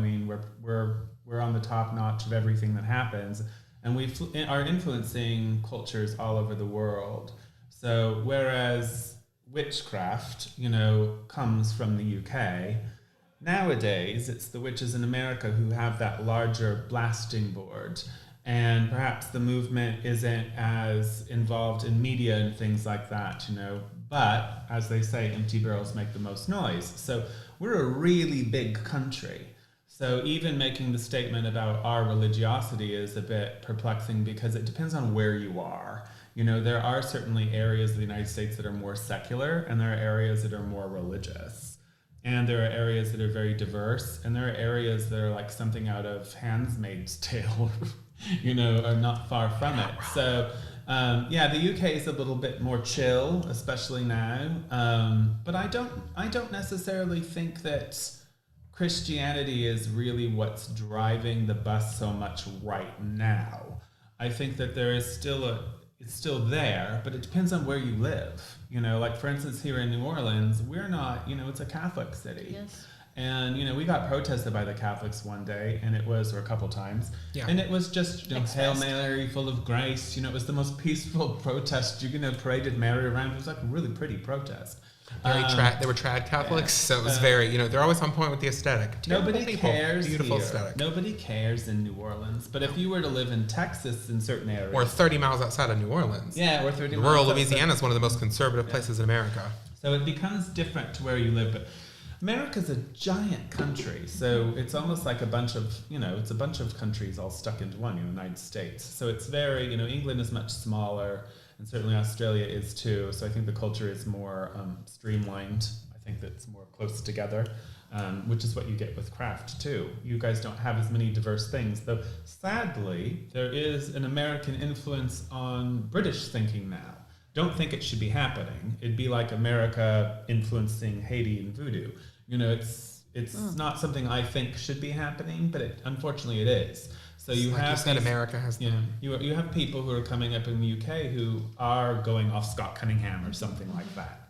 we're on the top notch of everything that happens, and we are influencing cultures all over the world. So whereas witchcraft, comes from the UK, nowadays it's the witches in America who have that larger blasting board, and perhaps the movement isn't as involved in media and things like that, but as they say, empty barrels make the most noise. So we're a really big country. So even making the statement about our religiosity is a bit perplexing because it depends on where you are. There are certainly areas of the United States that are more secular, and there are areas that are more religious. And there are areas that are very diverse, and there are areas that are like something out of Handmaid's Tale, are not far from it. So, the UK is a little bit more chill, especially now. But I don't necessarily think that Christianity is really what's driving the bus so much right now. I think that there is it's still there, but it depends on where you live. Like for instance, here in New Orleans, we're not, it's a Catholic city. Yes. And, we got protested by the Catholics one day, and it was, or a couple times, and it was just, Hail Mary, full of grace. It was the most peaceful protest. Paraded Mary around. It was like a really pretty protest. They were trad Catholics, so it was very, they're always on point with the aesthetic. Nobody cares Beautiful here. aesthetic. Nobody cares in New Orleans. But if you were to live in Texas in certain areas. Or 30 miles outside of New Orleans. Yeah, or 30 miles Rural outside. Louisiana is one of the most conservative places in America. So it becomes different to where you live. But America's a giant country. So it's almost like a bunch of, it's a bunch of countries all stuck into one, United States. So it's very, England is much smaller. And certainly Australia is too. So I think the culture is more streamlined. I think that's more close together, which is what you get with craft too. You guys don't have as many diverse things, though sadly, there is an American influence on British thinking now. Don't think it should be happening. It'd be like America influencing Haiti and voodoo. It's not something I think should be happening, but unfortunately it is. So you like have you said, America has you have people who are coming up in the UK who are going off Scott Cunningham or something like that,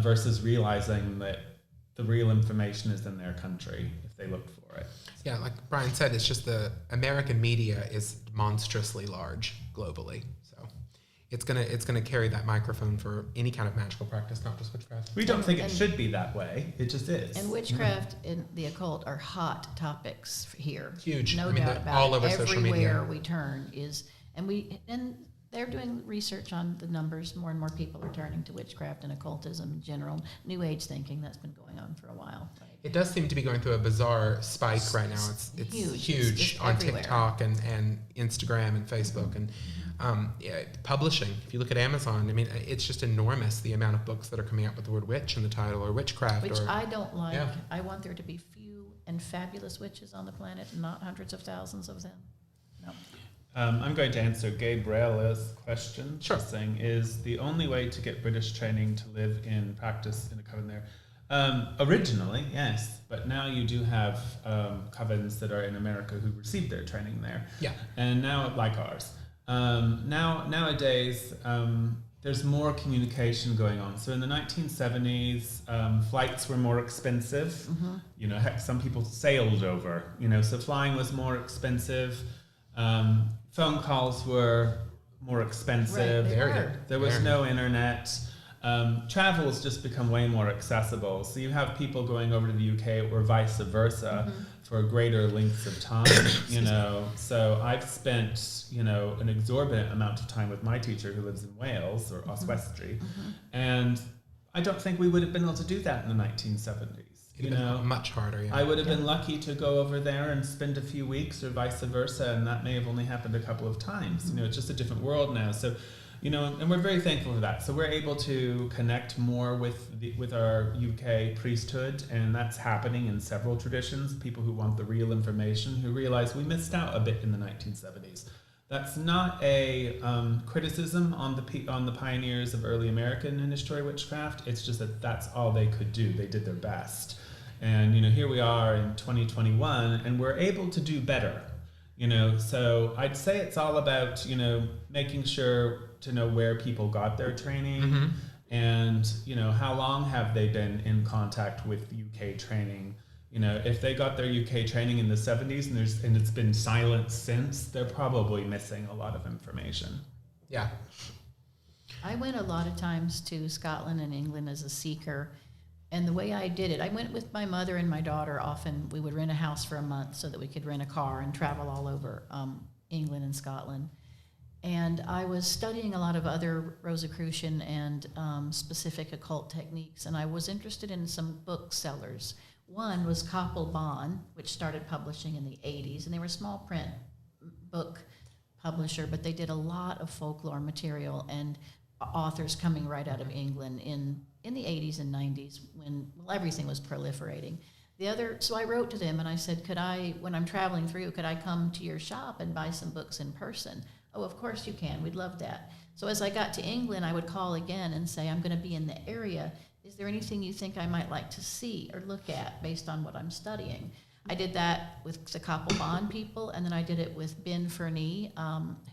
versus realizing that the real information is in their country if they look for it. Yeah, like Brian said, it's just the American media is monstrously large globally. It's gonna carry that microphone for any kind of magical practice, not just witchcraft. We don't think it should be that way. It just is. And witchcraft and the occult are hot topics here. Huge. No doubt about all it. over social media. Everywhere we turn and they're doing research on the numbers. More and more people are turning to witchcraft and occultism in general. New Age thinking that's been going on for a while. Right? It does seem to be going through a bizarre spike right now. It's huge. It's just on everywhere. TikTok and Instagram and Facebook and publishing. If you look at Amazon, it's just enormous the amount of books that are coming out with the word witch in the title or witchcraft. Which I don't like. Yeah. I want there to be few and fabulous witches on the planet, not hundreds of thousands of them. No. I'm going to answer Gabriella's question. Sure. She's saying, is the only way to get British training to live in practice in a coven there? Originally, yes, but now you do have covens that are in America who received their training there. Yeah. And now, like ours. Nowadays, there's more communication going on. So in the 1970s, flights were more expensive. Mm-hmm. Heck, some people sailed over. So flying was more expensive. Phone calls were more expensive. Right, there was no internet. Travel has just become way more accessible. So you have people going over to the UK or vice versa for greater lengths of time, So I've spent, an exorbitant amount of time with my teacher who lives in Wales or Oswestry. And I don't think we would have been able to do that in the 1970s. It'd been much harder. Yeah. I would have been lucky to go over there and spend a few weeks or vice versa, and that may have only happened a couple of times. It's just a different world now. So, and we're very thankful for that. So we're able to connect more with our UK priesthood, and that's happening in several traditions. People who want the real information, who realize we missed out a bit in the 1970s. That's not a criticism on the pioneers of early American initiatory witchcraft. It's just that that's all they could do. They did their best. And, here we are in 2021, and we're able to do better. So I'd say it's all about, making sure to know where people got their training and, how long have they been in contact with UK training. If they got their UK training in the 70s and it's been silent since, they're probably missing a lot of information. Yeah. I went a lot of times to Scotland and England as a seeker, and the way I did it, I went with my mother and my daughter. Often we would rent a house for a month so that we could rent a car and travel all over England and Scotland. And I was studying a lot of other Rosicrucian and specific occult techniques, and I was interested in some booksellers. One was Covendom, which started publishing in the 80s, and they were a small print book publisher, but they did a lot of folklore material and authors coming right out of England in the 80s and 90s when everything was proliferating. So I wrote to them and I said, when I'm traveling through, could I come to your shop and buy some books in person? Oh, of course you can. We'd love that. So as I got to England, I would call again and say, I'm going to be in the area. Is there anything you think I might like to see or look at based on what I'm studying? I did that with the Covendom people, and then I did it with Ben Ferney,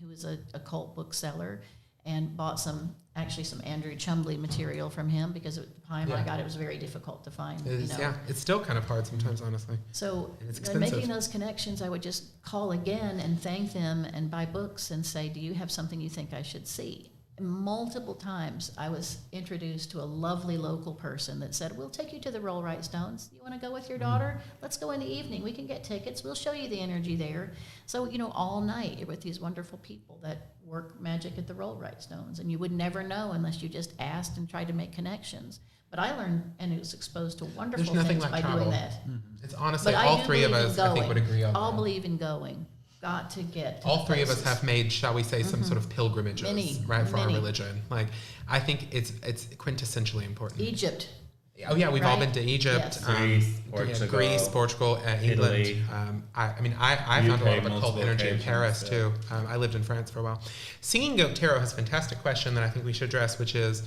who is a cult bookseller, and bought some Andrew Chumley material from him because at the time I got it was very difficult to find. It's still kind of hard sometimes, honestly. So it's making those connections, I would just call again and thank them and buy books and say, do you have something you think I should see? And multiple times I was introduced to a lovely local person that said, we'll take you to the Rollright Stones. You want to go with your daughter? Let's go in the evening. We can get tickets. We'll show you the energy there. So, all night you're with these wonderful people that work magic at the Rollright Stones. And you would never know unless you just asked and tried to make connections. But I learned and was exposed to wonderful things by doing that. It's honestly, but all three of us, I think, would agree on that. All believe in going. Got to get to all three of us have made, shall we say, some sort of pilgrimages, for our religion. Like, I think it's quintessentially important. Egypt. Oh yeah, we've all been to Egypt, Yes. Greece, Portugal, England. Italy. I found a lot of occult energy in Paris too. I lived in France for a while. Singing Goat Tarot has a fantastic question that I think we should address, which is,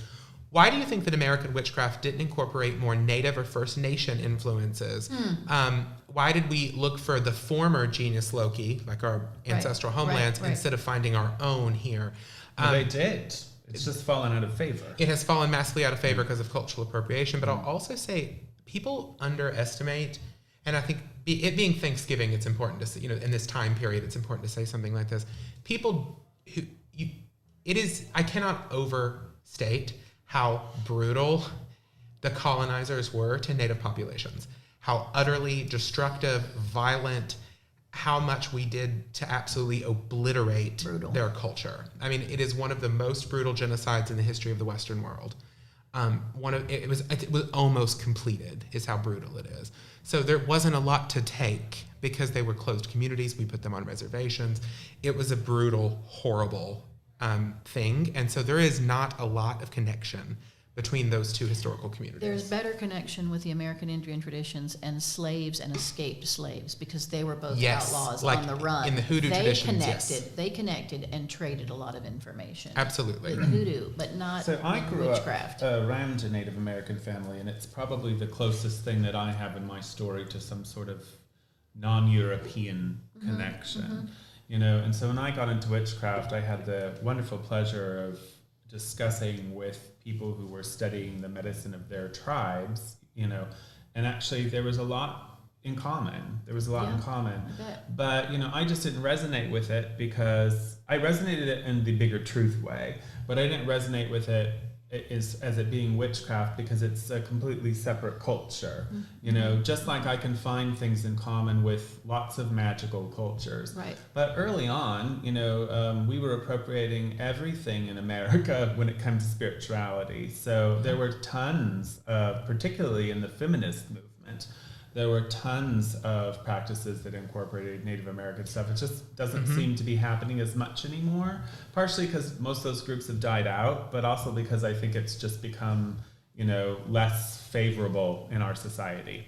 why do you think that American witchcraft didn't incorporate more Native or First Nation influences? Why did we look for the former genius loci, like our ancestral homelands, instead of finding our own here? They did. It's just fallen out of favor. It has fallen massively out of favor because of cultural appropriation, but I'll also say people underestimate, and I think it being Thanksgiving, it's important to say, in this time period, it's important to say something like this. I cannot overstate how brutal the colonizers were to Native populations, how utterly destructive, violent, how much we did to absolutely obliterate their culture. I mean, it is one of the most brutal genocides in the history of the Western world. It was almost completed, is how brutal it is. So there wasn't a lot to take because they were closed communities. We put them on reservations. It was a brutal, horrible thing, and so there is not a lot of connection between those two historical communities. There's better connection with the American Indian traditions and slaves and escaped slaves because they were both outlaws on the run. In the hoodoo traditions, They connected and traded a lot of information. Absolutely. In hoodoo, but not So I grew witchcraft. up around a Native American family, and it's probably the closest thing that I have in my story to some sort of non-European connection. And so when I got into witchcraft, I had the wonderful pleasure of discussing with people who were studying the medicine of their tribes, and actually there was a lot in common. But, I just didn't resonate with it because I resonated it in the bigger truth way, but I didn't resonate with it as it being witchcraft because it's a completely separate culture. Just like I can find things in common with lots of magical cultures. Right. But early on, we were appropriating everything in America when it comes to spirituality. So there were tons of, particularly in the feminist movement, there were tons of practices that incorporated Native American stuff. It just doesn't seem to be happening as much anymore, partially because most of those groups have died out, but also because I think it's just become, less favorable in our society.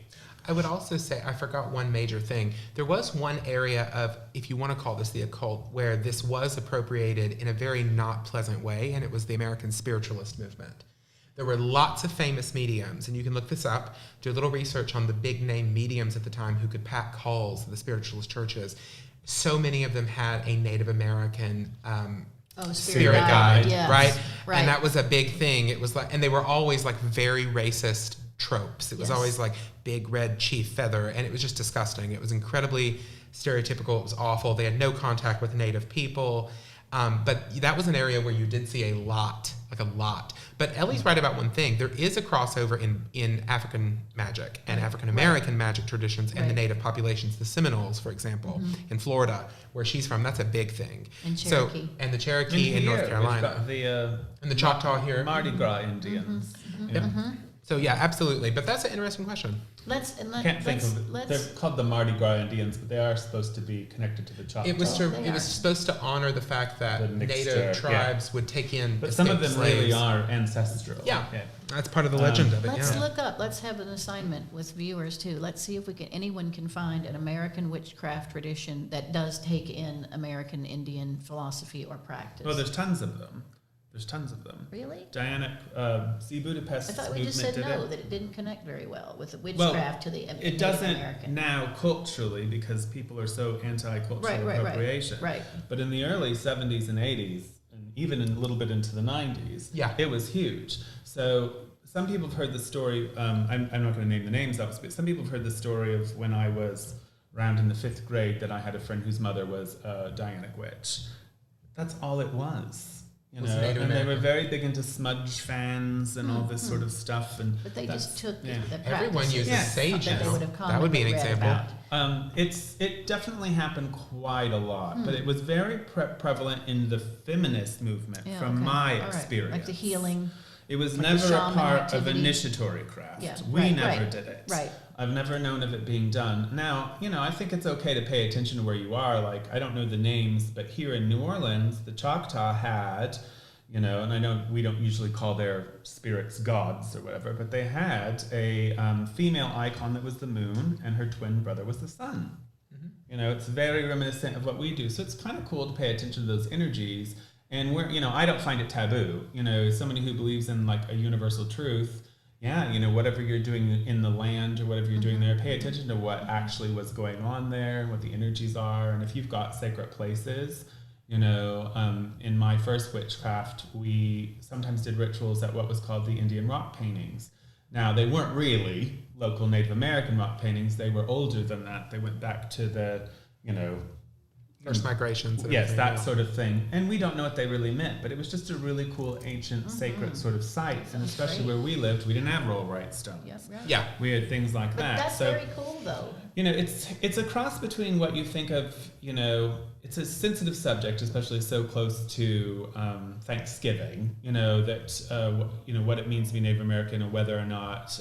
I would also say, I forgot one major thing. There was one area of, if you want to call this the occult, where this was appropriated in a very not pleasant way, and it was the American spiritualist movement. There were lots of famous mediums, and you can look this up, do a little research on the big name mediums at the time who could pack halls in the spiritualist churches. So many of them had a Native American spirit guide, yes. right? Right. And that was a big thing. It was like, and they were always like very racist tropes. It was always like big red chief feather, and it was just disgusting. It was incredibly stereotypical. It was awful. They had no contact with Native people. But that was an area where you did see a lot. But Elie's right about one thing. There is a crossover in African magic and African American magic traditions and the Native populations. The Seminoles, for example, in Florida, where she's from, that's a big thing. And Cherokee. So, and the Cherokee in North Carolina. We've got and the Choctaw here. Mardi Gras Indians. So yeah, absolutely. But that's an interesting question. They're called the Mardi Gras Indians, but they are supposed to be connected to the Choctaw. It was supposed to honor the fact that Native tribes would take in. But some of them really are ancestral. Yeah. That's part of the legend of it. Let's look up. Let's have an assignment with viewers too. Let's see if anyone can find an American witchcraft tradition that does take in American Indian philosophy or practice. Well, there's tons of them. Really? Diana, Budapest. I thought we just said that it didn't connect very well with the witchcraft to the Native it doesn't American. Now culturally because people are so anti-cultural appropriation. Right. But in the early 70s and 80s, and even a little bit into the 90s, it was huge. So some people have heard the story. I'm not going to name the names, obviously, but some people have heard the story of when I was around in the 5th grade that I had a friend whose mother was a Dianic witch. That's all it was. And they were very big into smudge fans and all this sort of stuff. But they just took the practices. Everyone uses sages. That would be an example. It definitely happened quite a lot, but it was very prevalent in the feminist movement from my experience. Like the healing. It was never a part of initiatory craft. Yeah, we never did it. Right. I've never known of it being done. Now, I think it's okay to pay attention to where you are. Like, I don't know the names, but here in New Orleans, the Choctaw had, and I know we don't usually call their spirits gods or whatever, but they had a female icon that was the moon, and her twin brother was the sun. It's very reminiscent of what we do. So it's kind of cool to pay attention to those energies. And I don't find it taboo. Somebody who believes in like a universal truth, whatever you're doing in the land or whatever you're doing there, pay attention to what actually was going on there and what the energies are. And if you've got sacred places, in my first witchcraft, we sometimes did rituals at what was called the Indian rock paintings. Now, they weren't really local Native American rock paintings. They were older than that. They went back to the, First migrations. Yes, that sort of thing. And we don't know what they really meant, but it was just a really cool, ancient, sacred sort of site. And especially where we lived, we didn't have rollright stones. Yes, right. Yeah. We had things like that. That's very cool, though. It's a cross between what you think of, it's a sensitive subject, especially so close to Thanksgiving, what it means to be Native American and whether or not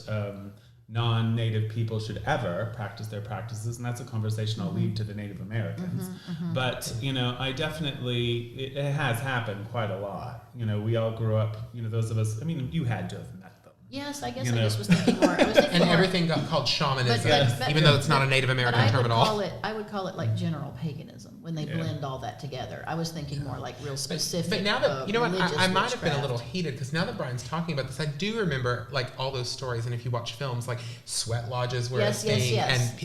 non-Native people should ever practice their practices, and that's a conversation I'll leave to the Native Americans. But I definitely, it has happened quite a lot. We all grew up, those of us, you had to have met them. Yes, I guess I just was thinking more. Everything got called shamanism, even though it's not a Native American term at all. I would call it like general paganism when they blend all that together. I was thinking more like real specific. But now that I might have been a little witchcraft. heated because now that Brian's talking about this, I do remember like all those stories. And if you watch films, like sweat lodges were a thing,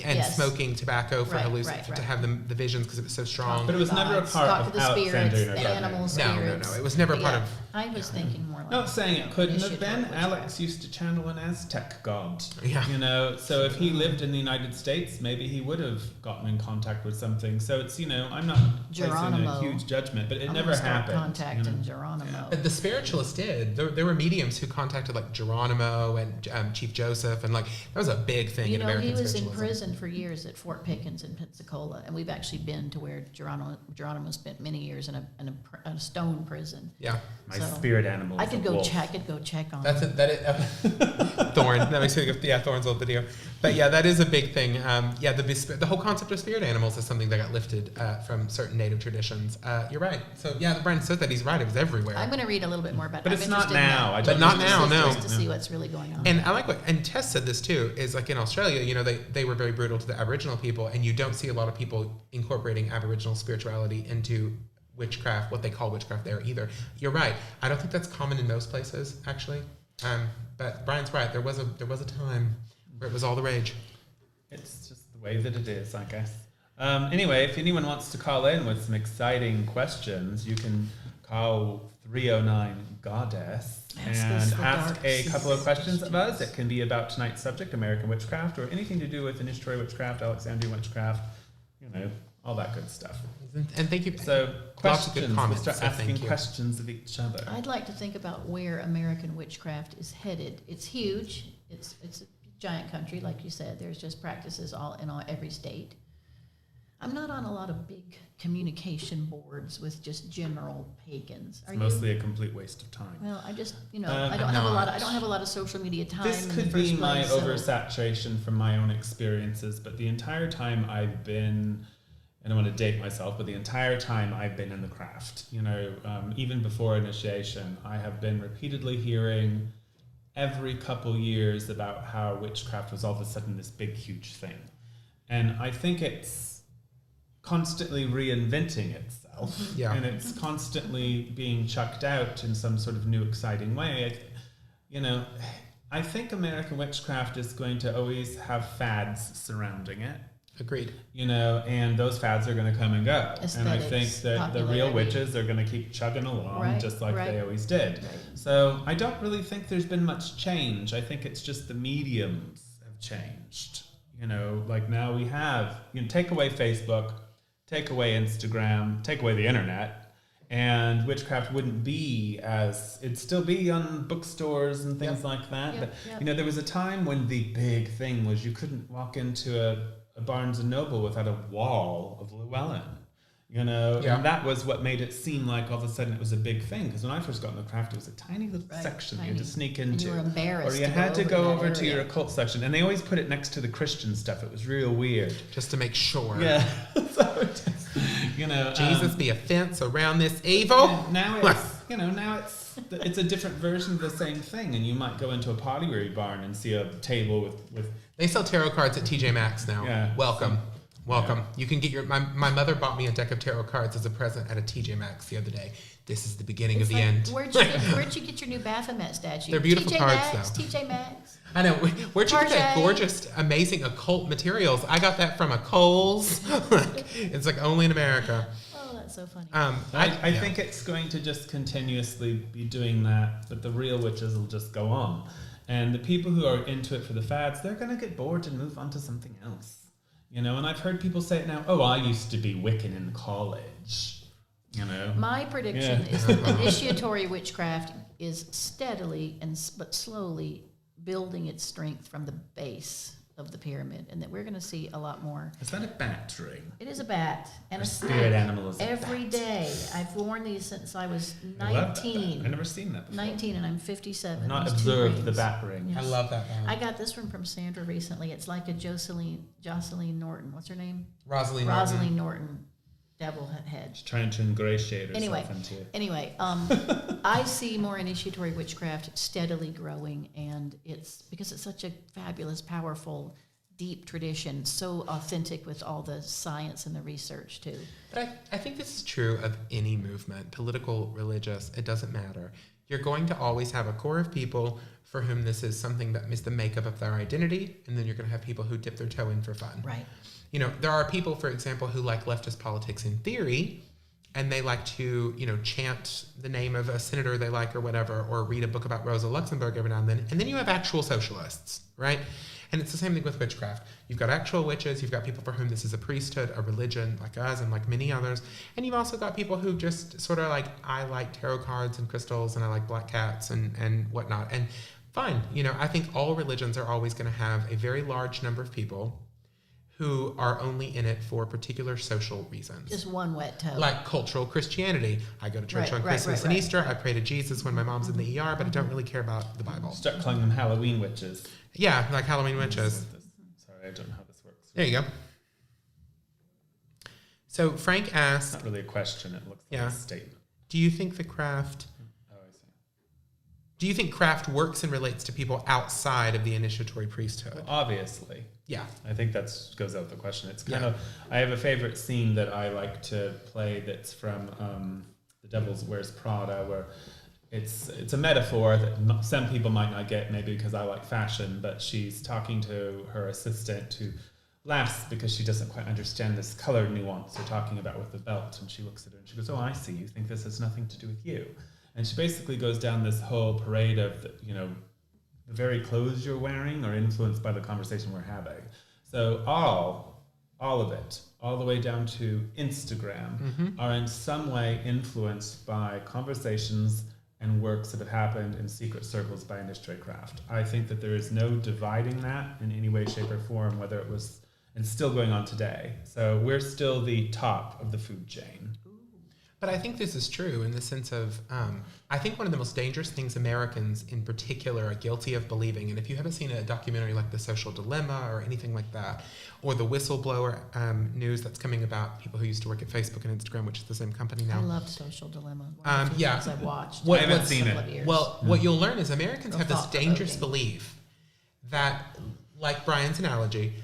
and smoking tobacco for to have the visions because it was so strong. But it was never a part of Alexander. The animal spirits. No, it was never a part of. I was thinking more like. Not saying it couldn't have been. Alex used to channel an Aztec god. Yeah. So if he lived in the United States, maybe he would have gotten in contact with something. So it's I'm not placing a huge judgment, but it never happened. Contacting Geronimo. But the spiritualists did. There were mediums who contacted like Geronimo and Chief Joseph, and like that was a big thing in American spiritualism. He was in prison for years at Fort Pickens in Pensacola, and we've actually been to where Geronimo spent many years in a stone prison. Yeah. My spirit animal. I could go check on. That's it. Thorn. That makes me think of Thorn's old video. But yeah, that is a big thing. The whole concept of spirit animals is something that got lifted that from certain native traditions. You're right. So yeah, Brian said that he's right. It was everywhere. I'm going to read a little bit more about it. But I'm it's not interested in now. that. But not now, no. Just to see what's really going on. And I like and Tess said this too, is like in Australia, you know, they were very brutal to the Aboriginal people, and you don't see a lot of people incorporating Aboriginal spirituality into witchcraft, what they call witchcraft there either. You're right. I don't think that's common in most places, actually. But Brian's right. There was a time where it was all the rage. It's just the way that it is, I guess. Anyway, if anyone wants to call in with some exciting questions, you can call 309-GODDESS and ask a couple of questions of us. It can be about tonight's subject, American witchcraft, or anything to do with initiatory witchcraft, Alexandrian witchcraft, you know, all that good stuff. And thank you. So Lots of good questions, we'll comments, start so asking thank you. questions of each other. I'd like to think about where American witchcraft is headed. It's huge. It's a giant country, like you said. There's just practices every state. I'm not on a lot of big communication boards with just general pagans. Are It's mostly a complete waste of time. Well, I just, I I'm don't have a lot of social media time. This in the could first be my place, so- oversaturation from my own experiences, but the entire time I've been, I don't want to date myself, but the entire time I've been in the craft, you know, even before initiation, I have been repeatedly hearing every couple years about how witchcraft was all of a sudden this big, huge thing. And I think it's constantly reinventing itself, Yeah. and it's constantly being chucked out in some sort of new, exciting way. You know, I think American witchcraft is going to always have fads surrounding it. Agreed. You know, and those fads are going to come and go. And I think Aesthetics, that the real popularity. witches are going to keep chugging along Right, just like right. they always did. Right. So I don't really think there's been much change. I think it's just the mediums have changed. You know, like now we have, take away Facebook, take away Instagram, take away the internet, and witchcraft wouldn't be it'd still be on bookstores and things like that. Yep, But, yep. there was a time when the big thing was you couldn't walk into a Barnes and Noble without a wall of Llewellyn, Yeah. and that was what made it seem like all of a sudden it was a big thing. Because when I first got in the craft, it was a tiny little Right, section you tiny. had to sneak And into, you were embarrassed or you to had to go go over over that to your area. occult section, and they always put it next to the Christian stuff. It was real weird. Just to make sure. Yeah, so it just, Jesus be a fence around this evil. Now it's it's a different version of the same thing, and you might go into a pottery barn and see a table with They sell tarot cards at TJ Maxx now. Yeah. Welcome. You can get my mother bought me a deck of tarot cards as a present at a TJ Maxx the other day. This is the beginning It's of the like, end. Where'd you get your new Baphomet statue? They're beautiful TJ cards, Maxx, though. TJ Maxx. I know. Where'd you get that Tarjay. gorgeous, amazing occult materials? I got that from a Kohl's. It's like only in America. Oh, that's so funny. I think it's going to just continuously be doing that, but the real witches will just go on. And the people who are into it for the fads, they're going to get bored and move on to something else. And I've heard people say it now, I used to be Wiccan in college. My prediction is that initiatory witchcraft is steadily but slowly building its strength from the base of the pyramid, and that we're going to see a lot more. Is that a bat ring? It is a bat and a spirit snake. animal is a Every bat. day. I've worn these since I was I love that 19. bat. I've never seen that before. 19, and I'm 57. I've not These two observed the rings. bat ring. Yes. I love that band. I got this one from Sandra recently. It's like a Jocelyn Norton. What's her name? Rosalind. Rosalind Norton. Devil head. She's trying to ingratiate herself Anyway, into it. I see more initiatory witchcraft steadily growing, and it's because it's such a fabulous, powerful, deep tradition, so authentic with all the science and the research too. But I think this is true of any movement, political, religious, it doesn't matter. You're going to always have a core of people for whom this is something that is the makeup of their identity, and then you're going to have people who dip their toe in for fun. Right. There are people, for example, who like leftist politics in theory, and they like to, chant the name of a senator they like or whatever, or read a book about Rosa Luxemburg every now and then. And then you have actual socialists, right? And it's the same thing with witchcraft. You've got actual witches, you've got people for whom this is a priesthood, a religion, like us and like many others. And you've also got people who just sort of like, I like tarot cards and crystals and I like black cats and whatnot. And fine, I think all religions are always going to have a very large number of people who are only in it for particular social reasons. Just one wet toe. Like cultural Christianity. I go to church Right, on right, Christmas right, and right. Easter. I pray to Jesus when my mom's in the ER, but I don't really care about the Bible. Start calling them Halloween witches. Yeah, like Halloween witches. Sorry, I don't know how this works. There you go. So Frank It's asked, not really a question. It looks like Yeah. a statement. do you think the craft... Oh, I see. Do you think craft works and relates to people outside of the initiatory priesthood? Well, obviously. Yeah. I think that goes out the question. It's kind Yeah. of... I have a favorite scene that I like to play that's from The Devil Wears Prada, where it's a metaphor that some people might not get, maybe because I like fashion, but she's talking to her assistant who laughs because she doesn't quite understand this color nuance they're talking about with the belt, and she looks at her and she goes, "Oh, I see, you think this has nothing to do with you." And she basically goes down this whole parade of, the very clothes you're wearing are influenced by the conversation we're having. So all of it, all the way down to Instagram, are in some way influenced by conversations and works that have happened in secret circles by initiatory craft. I think that there is no dividing that in any way, shape, or form, whether it was, and still going on today. So we're still the top of the food chain. But I think this is true in the sense of, I think one of the most dangerous things Americans in particular are guilty of believing, and if you haven't seen a documentary like The Social Dilemma or anything like that, or the whistleblower news that's coming about people who used to work at Facebook and Instagram, which is the same company now. I loved Social Dilemma. One of the Yeah. things I've watched. What- I haven't for a seen couple it. of years. Well, what you'll learn is Americans Real have this thought-provoking. dangerous belief that, like Brian's analogy,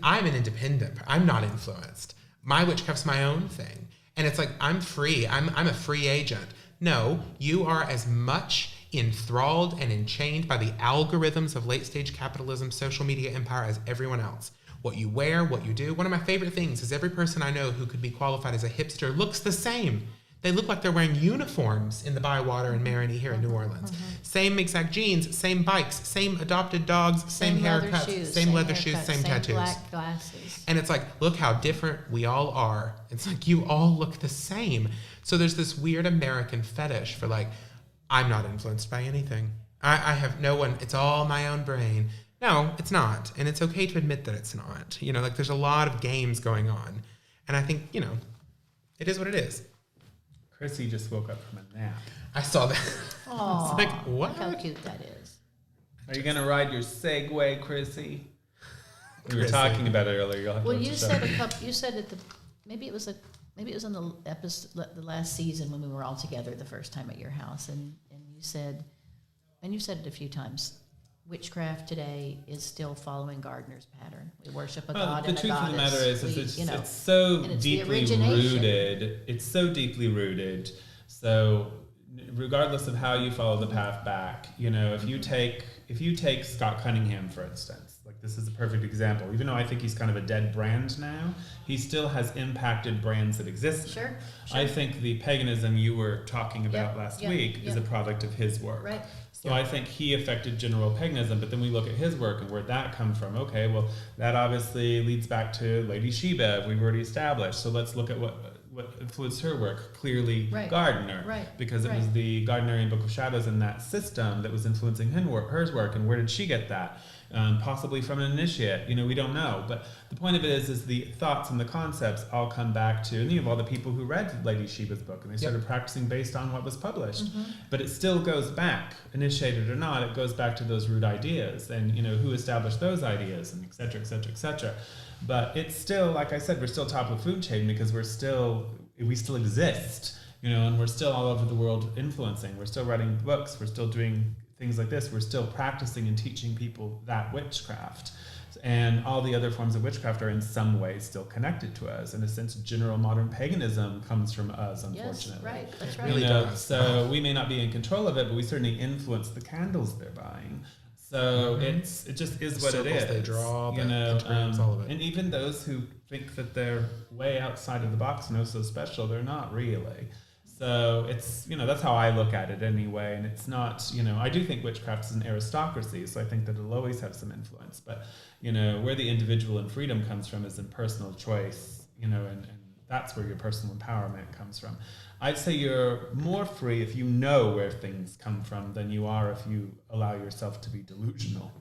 I'm an independent. I'm not influenced. My witchcraft's my own thing. And it's like, I'm free. I'm a free agent. No, you are as much enthralled and enchained by the algorithms of late-stage capitalism, social media empire as everyone else. What you wear, what you do. One of my favorite things is every person I know who could be qualified as a hipster looks the same. They look like they're wearing uniforms in the Bywater and Marigny here in New Orleans. Same exact jeans, same bikes, same adopted dogs, same leather haircuts, shoes, same leather haircuts, shoes, same tattoos. Black glasses. And it's like, look how different we all are. It's like, you all look the same. So there's this weird American fetish for like, I'm not influenced by anything. I have no one, it's all my own brain. No, it's not. And it's okay to admit that it's not. Like there's a lot of games going on. And I think, it is what it is. Chrissy just woke up from a nap. I saw that. Aw, It's like, what? look how cute that is. Are you going to ride your Segway, Chrissy? We were Chrissy. talking about it earlier. You'll have to Well, let you us said know. you said at the maybe it was in the episode, the last season when we were all together the first time at your house, and you said it a few times. Witchcraft today is still following Gardner's pattern. We worship a god The and a truth of the goddess. matter is it's so and it's the deeply origination. rooted. It's so deeply rooted. So regardless of how you follow the path back, if you take Scott Cunningham, for instance, like this is a perfect example. Even though I think he's kind of a dead brand now, he still has impacted brands that exist. Sure. I think the paganism you were talking about last yeah, week is yeah. a product of his work. Right. So I think he affected general paganism, but then we look at his work and where'd that come from? Okay, well, that obviously leads back to Lady Sheba, we've already established. So let's look at what influenced her work. Clearly, Right. Gardner, Right. because it was the Gardnerian Book of Shadows in that system that was influencing her work. And where did she get that? Possibly from an initiate. We don't know. But the point of it is the thoughts and the concepts all come back to, and you have all the people who read Lady Sheba's book and they started practicing based on what was published. But it still goes back, initiated or not, it goes back to those root ideas and, who established those ideas and et cetera, et cetera, et cetera. But it's still, like I said, we're still top of the food chain because we still exist, and we're still all over the world influencing. We're still writing books. We're still doing things like this. We're still practicing and teaching people that witchcraft. And all the other forms of witchcraft are in some way still connected to us. In a sense, general modern paganism comes from us, unfortunately. Yes, right. That's right. Really does. So we may not be in control of it, but we certainly influence the candles they're buying. So it just is what it Circles is. they draw, the pentagrams, all of it. And even those who think that they're way outside of the box and so special, they're not really. So it's, that's how I look at it anyway. And it's not, I do think witchcraft is an aristocracy. So I think that it'll always have some influence. But, where the individual and freedom comes from is in personal choice, and that's where your personal empowerment comes from. I'd say you're more free if you know where things come from than you are if you allow yourself to be delusional.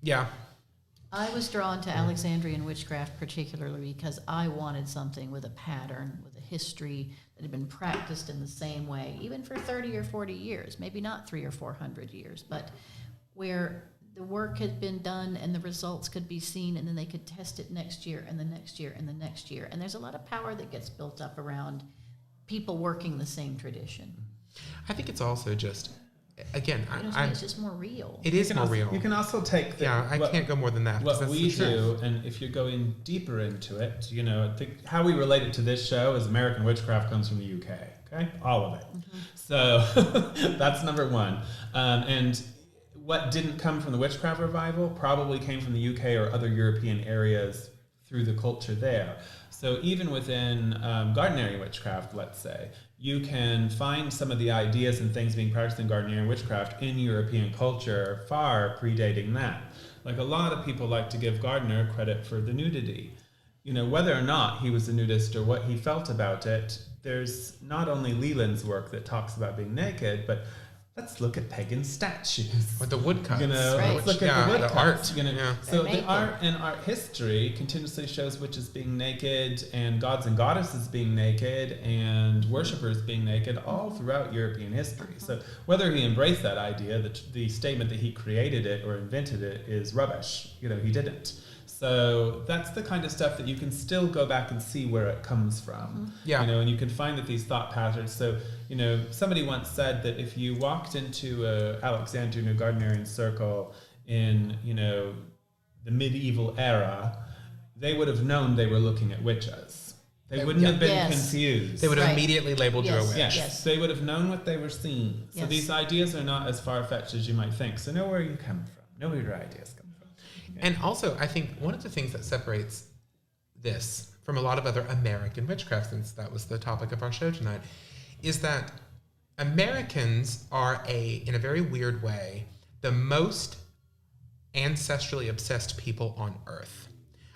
Yeah. I was drawn to Alexandrian witchcraft particularly because I wanted something with a pattern, with a history that had been practiced in the same way, even for 30 or 40 years, maybe not 300 or 400 years, but where the work had been done and the results could be seen, and then they could test it next year and the next year and the next year. And there's a lot of power that gets built up around people working the same tradition. I think it's also just, again, It's just more real. It is more real. You can also take I can't go more than that. What we do, and if you're going deeper into it, I think how we relate it to this show is American Witchcraft comes from the UK. Okay, all of it. Mm-hmm. So that's number one. And what didn't come from the witchcraft revival probably came from the UK or other European areas through the culture there. So even within Gardnerian witchcraft, let's say, you can find some of the ideas and things being practiced in Gardnerian witchcraft in European culture far predating that. Like a lot of people like to give Gardner credit for the nudity. Whether or not he was a nudist or what he felt about it, there's not only Leland's work that talks about being naked, but let's look at pagan statues. Or the woodcuts. Right. Let's look at the woodcuts. art. So the art and art history continuously shows witches being naked and gods and goddesses being naked and worshippers being naked all throughout European history. So whether he embraced that idea, the statement that he created it or invented it is rubbish. He didn't. So that's the kind of stuff that you can still go back and see where it comes from. Yeah. And you can find that these thought patterns. So, somebody once said that if you walked into a Alexandrian or Gardnerian circle in, the medieval era, they would have known they were looking at witches. They wouldn't have been confused. They would have immediately labeled you a witch. Yes. They would have known what they were seeing. So Yes. these ideas are not as far-fetched as you might think. So know where you come from. Know where your ideas come from. And also, I think one of the things that separates this from a lot of other American witchcraft, since that was the topic of our show tonight, is that Americans are in a very weird way, the most ancestrally obsessed people on Earth.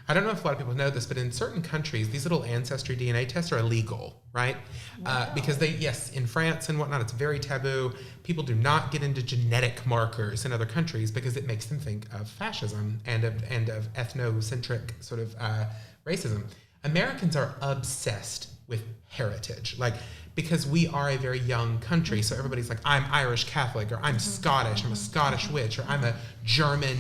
I don't know if a lot of people know this, but in certain countries, these little ancestry DNA tests are illegal, right? Wow. Because in France and whatnot, it's very taboo. People do not get into genetic markers in other countries because it makes them think of fascism and of ethnocentric sort of racism. Americans are obsessed with heritage, because we are a very young country, so everybody's like, I'm Irish Catholic, or I'm Scottish, I'm a Scottish witch, or I'm a German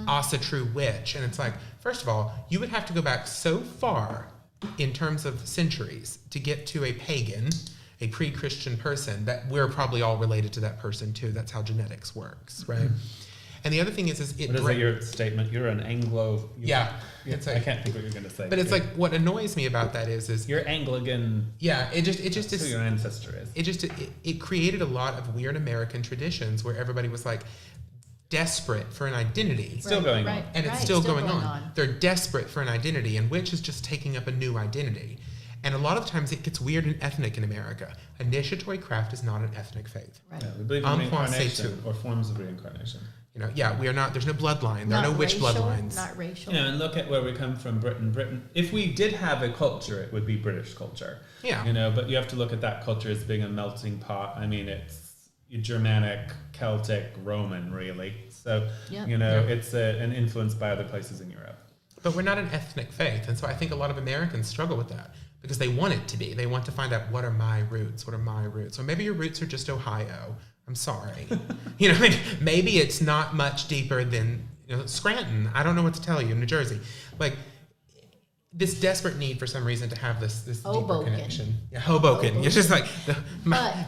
Ossetru witch. And it's like, first of all, you would have to go back so far in terms of centuries to get to a pagan, a pre-Christian person, that we're probably all related to that person too. That's how genetics works, right? And the other thing is your statement? You're an Anglo. I can't think what you're going to say. But it's like, what annoys me about that is you're Anglican. Yeah, it just That's is. who your ancestor is. It created a lot of weird American traditions where everybody was like desperate for an identity. Still going on. And it's still going on. They're desperate for an identity, and witch is just taking up a new identity. And a lot of times it gets weird and ethnic in America. Initiatory craft is not an ethnic faith. Right. Yeah, we believe in reincarnation or forms of reincarnation. We are not, there's no bloodline. There are no witch bloodlines. Not racial. And look at where we come from, Britain. If we did have a culture, it would be British culture. Yeah. But you have to look at that culture as being a melting pot. I mean, it's Germanic, Celtic, Roman, really. So, it's an influence by other places in Europe. But we're not an ethnic faith. And so I think a lot of Americans struggle with that because they want it to be. They want to find out, what are my roots? What are my roots? Or maybe your roots are just Ohio. I'm sorry. Maybe it's not much deeper than Scranton. I don't know what to tell you. New Jersey. This desperate need for some reason to have this deeper connection. Yeah, Hoboken. It's just like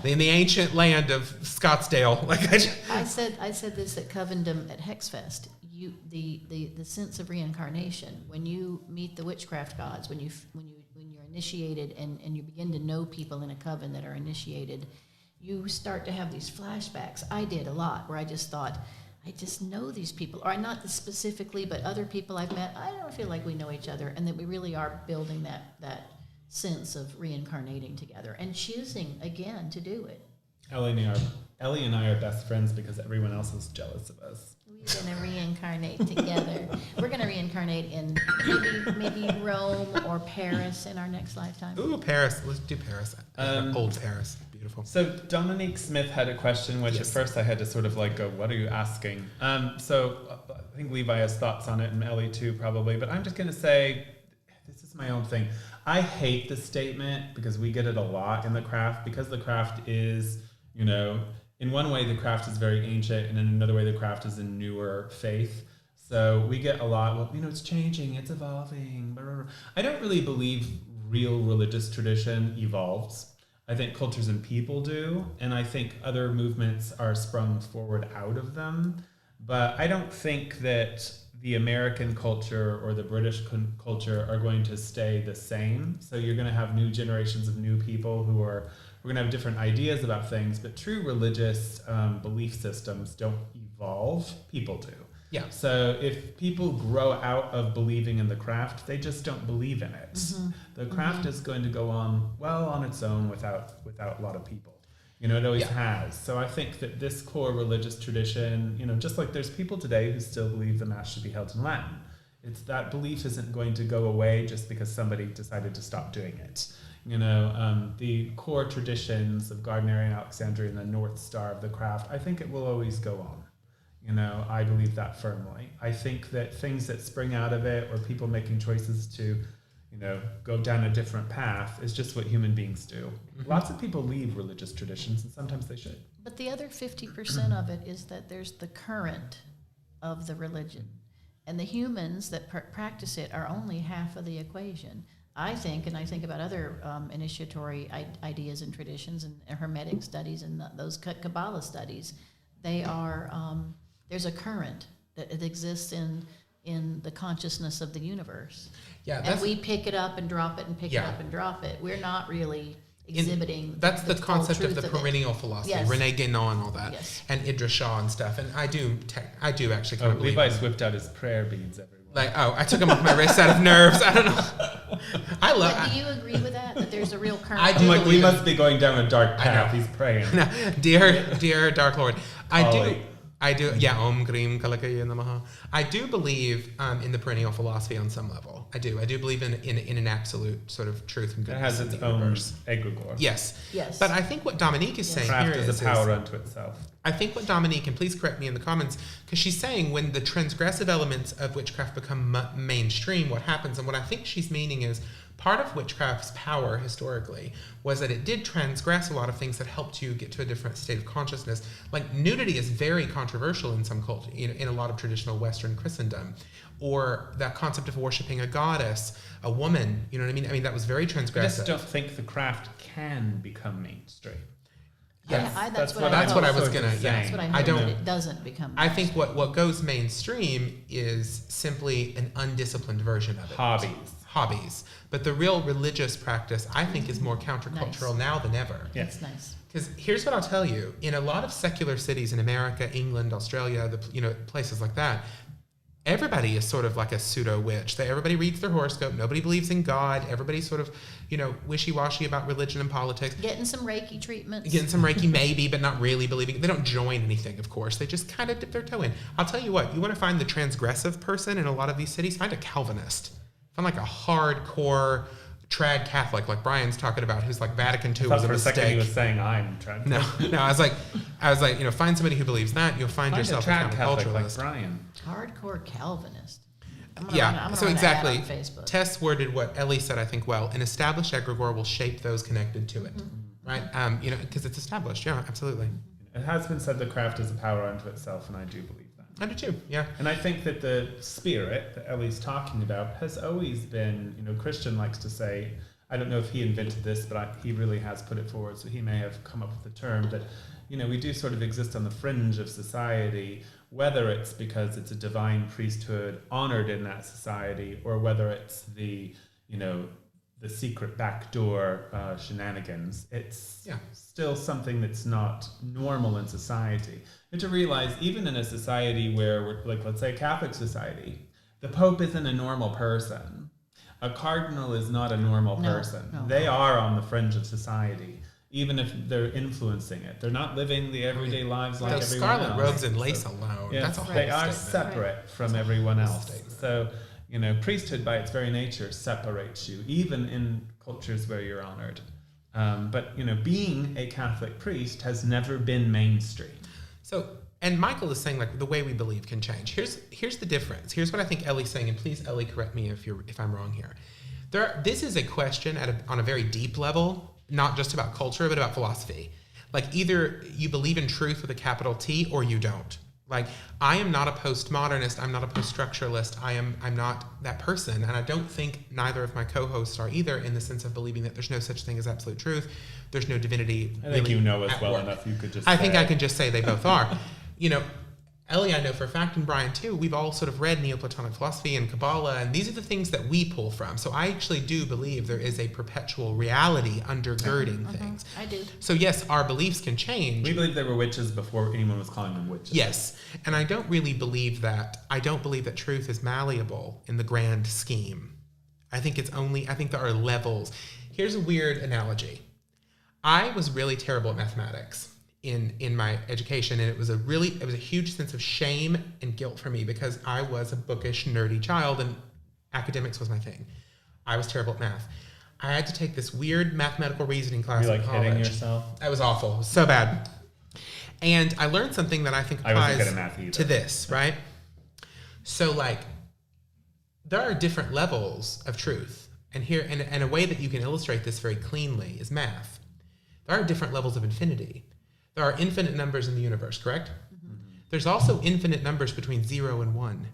in the ancient land of Scottsdale. I said this at Covendom at Hexfest. The sense of reincarnation, when you meet the witchcraft gods, when you're initiated and you begin to know people in a coven that are initiated, you start to have these flashbacks. I did a lot where I just thought, I just know these people, or not specifically, but other people I've met. I don't feel like we know each other, and that we really are building that sense of reincarnating together and choosing again to do it. Elie and I are best friends because everyone else is jealous of us. We're going to reincarnate together. We're going to reincarnate in maybe Rome or Paris in our next lifetime. Ooh, Paris. Let's do Paris. Old Paris. Beautiful. So Dominique Smith had a question, which at first I had to sort of go, what are you asking? So I think Levi has thoughts on it, and Elie too, probably. But I'm just going to say, this is my own thing. I hate this statement because we get it a lot in the craft, because the craft is, in one way the craft is very ancient, and in another way the craft is a newer faith. So we get a lot, well, it's changing, it's evolving. Blah, blah, blah. I don't really believe real religious tradition evolves. I think cultures and people do, and I think other movements are sprung forward out of them. But I don't think that the American culture or the British culture are going to stay the same. So you're going to have new generations of new people we're going to have different ideas about things, but true religious belief systems don't evolve. People do. Yeah. So if people grow out of believing in the craft, they just don't believe in it. Mm-hmm. The craft is going to go on on its own without a lot of people. It always has. So I think that this core religious tradition, just like there's people today who still believe the Mass should be held in Latin. It's that belief isn't going to go away just because somebody decided to stop doing it. The core traditions of Gardnerian Alexandria and the North Star of the craft, I think it will always go on. I believe that firmly. I think that things that spring out of it or people making choices to, go down a different path is just what human beings do. Mm-hmm. Lots of people leave religious traditions, and sometimes they should. But the other 50% of it is that there's the current of the religion. And the humans that practice it are only half of the equation. I think, and I think about other initiatory ideas and traditions and Hermetic studies and those Kabbalah studies, they are, there's a current that it exists in the consciousness of the universe. Yeah, and we pick it up and drop it and pick it up and drop it. We're not really exhibiting. That's the concept of the perennial philosophy, yes. René Guénon and all that, yes. and Idris Shah and stuff. And I do actually kind of believe. Levi's whipped out his prayer beads everywhere. I took them off my wrist out of nerves. I don't know. But do you agree with that? That there's a real current? I do. We must be going down a dark path. He's praying. No, dear Dark Lord, I do. Yeah, Om Grim Kalakaya Namaha. I do believe in the perennial philosophy on some level. I do. I do believe in an absolute sort of truth and goodness. It has its own egregore. Yes. Yes. But I think what Dominique is saying craft here is a power unto itself. I think what Dominique, and please correct me in the comments, because she's saying when the transgressive elements of witchcraft become mainstream, what happens, and what I think she's meaning is part of witchcraft's power historically was that it did transgress a lot of things that helped you get to a different state of consciousness. Like nudity is very controversial in some culture, in a lot of traditional Western Christendom, or that concept of worshiping a goddess, a woman. You know what I mean? I mean that was very transgressive. I just don't think the craft can become mainstream. Yes, that's what I was gonna. That's what I don't. It doesn't become. I think what goes mainstream is simply an undisciplined version of it. Hobbies. But the real religious practice, I think, is more countercultural now than ever. That's nice. Because here's what I'll tell you: in a lot of secular cities in America, England, Australia, places like that, everybody is sort of like a pseudo witch. Everybody reads their horoscope. Nobody believes in God. Everybody's sort of, wishy-washy about religion and politics. Getting some Reiki treatments. Getting some Reiki maybe, but not really believing. They don't join anything, of course. They just kind of dip their toe in. I'll tell you what, you want to find the transgressive person in a lot of these cities, find a Calvinist. Find like a hardcore trad Catholic, like Brian's talking about, who's like Vatican II was a mistake. For a second he was saying I'm trad. No, I was like, find somebody who believes that. You'll find yourself a counterculturalist. Like Brian. Hardcore Calvinist. So exactly. On Facebook. Tess worded what Elie said, I think, well. An established egregore will shape those connected to it, right? Because it's established. Yeah, absolutely. It has been said the craft is a power unto itself, and I do believe that. I do too, yeah. And I think that the spirit that Elie's talking about has always been, Christian likes to say, I don't know if he invented this, but he really has put it forward, so he may have come up with the term that, we do sort of exist on the fringe of society, whether it's because it's a divine priesthood honored in that society, or whether it's the secret backdoor shenanigans. It's still something that's not normal in society. And to realize, even in a society where we're, like, let's say a Catholic society, the Pope isn't a normal person. A cardinal is not a normal person. No. They are on the fringe of society, even if they're influencing it. They're not living the everyday lives like those everyone else. Scarlet robes and lace alone. Yes, that's a whole they are statement. separate from everyone else. So, priesthood by its very nature separates you, even in cultures where you're honored. But being a Catholic priest has never been mainstream. So, and Michael is saying, like, the way we believe can change. Here's the difference. Here's what I think Elie's saying, and please, Elie, correct me if I'm wrong here. This is a question on a very deep level, not just about culture, but about philosophy. Like, either you believe in truth with a capital T or you don't. Like, I am not a postmodernist. I'm not a post-structuralist. I'm not that person. And I don't think neither of my co-hosts are either, in the sense of believing that there's no such thing as absolute truth. There's no divinity. I think really you know us well work. enough. You could just I think I can just say they both are. Elie, I know for a fact, and Brian too, we've all sort of read Neoplatonic philosophy and Kabbalah, and these are the things that we pull from. So I actually do believe there is a perpetual reality undergirding things. I do. So yes, our beliefs can change. We believe there were witches before anyone was calling them witches. Yes, and I don't really believe that. I don't believe that truth is malleable in the grand scheme. I think there are levels. Here's a weird analogy. I was really terrible at mathematics in my education, and it was a huge sense of shame and guilt for me, because I was a bookish, nerdy child, and academics was my thing. I was terrible at math. I had to take this weird mathematical reasoning class in college. Hitting yourself? That was awful. It was so bad. And I learned something that I think I wasn't applies good at math either. to this, right? So, like, there are different levels of truth. And here, and a way that you can illustrate this very cleanly is math. There are different levels of infinity. There are infinite numbers in the universe, correct? Mm-hmm. There's also infinite numbers between 0 and 1.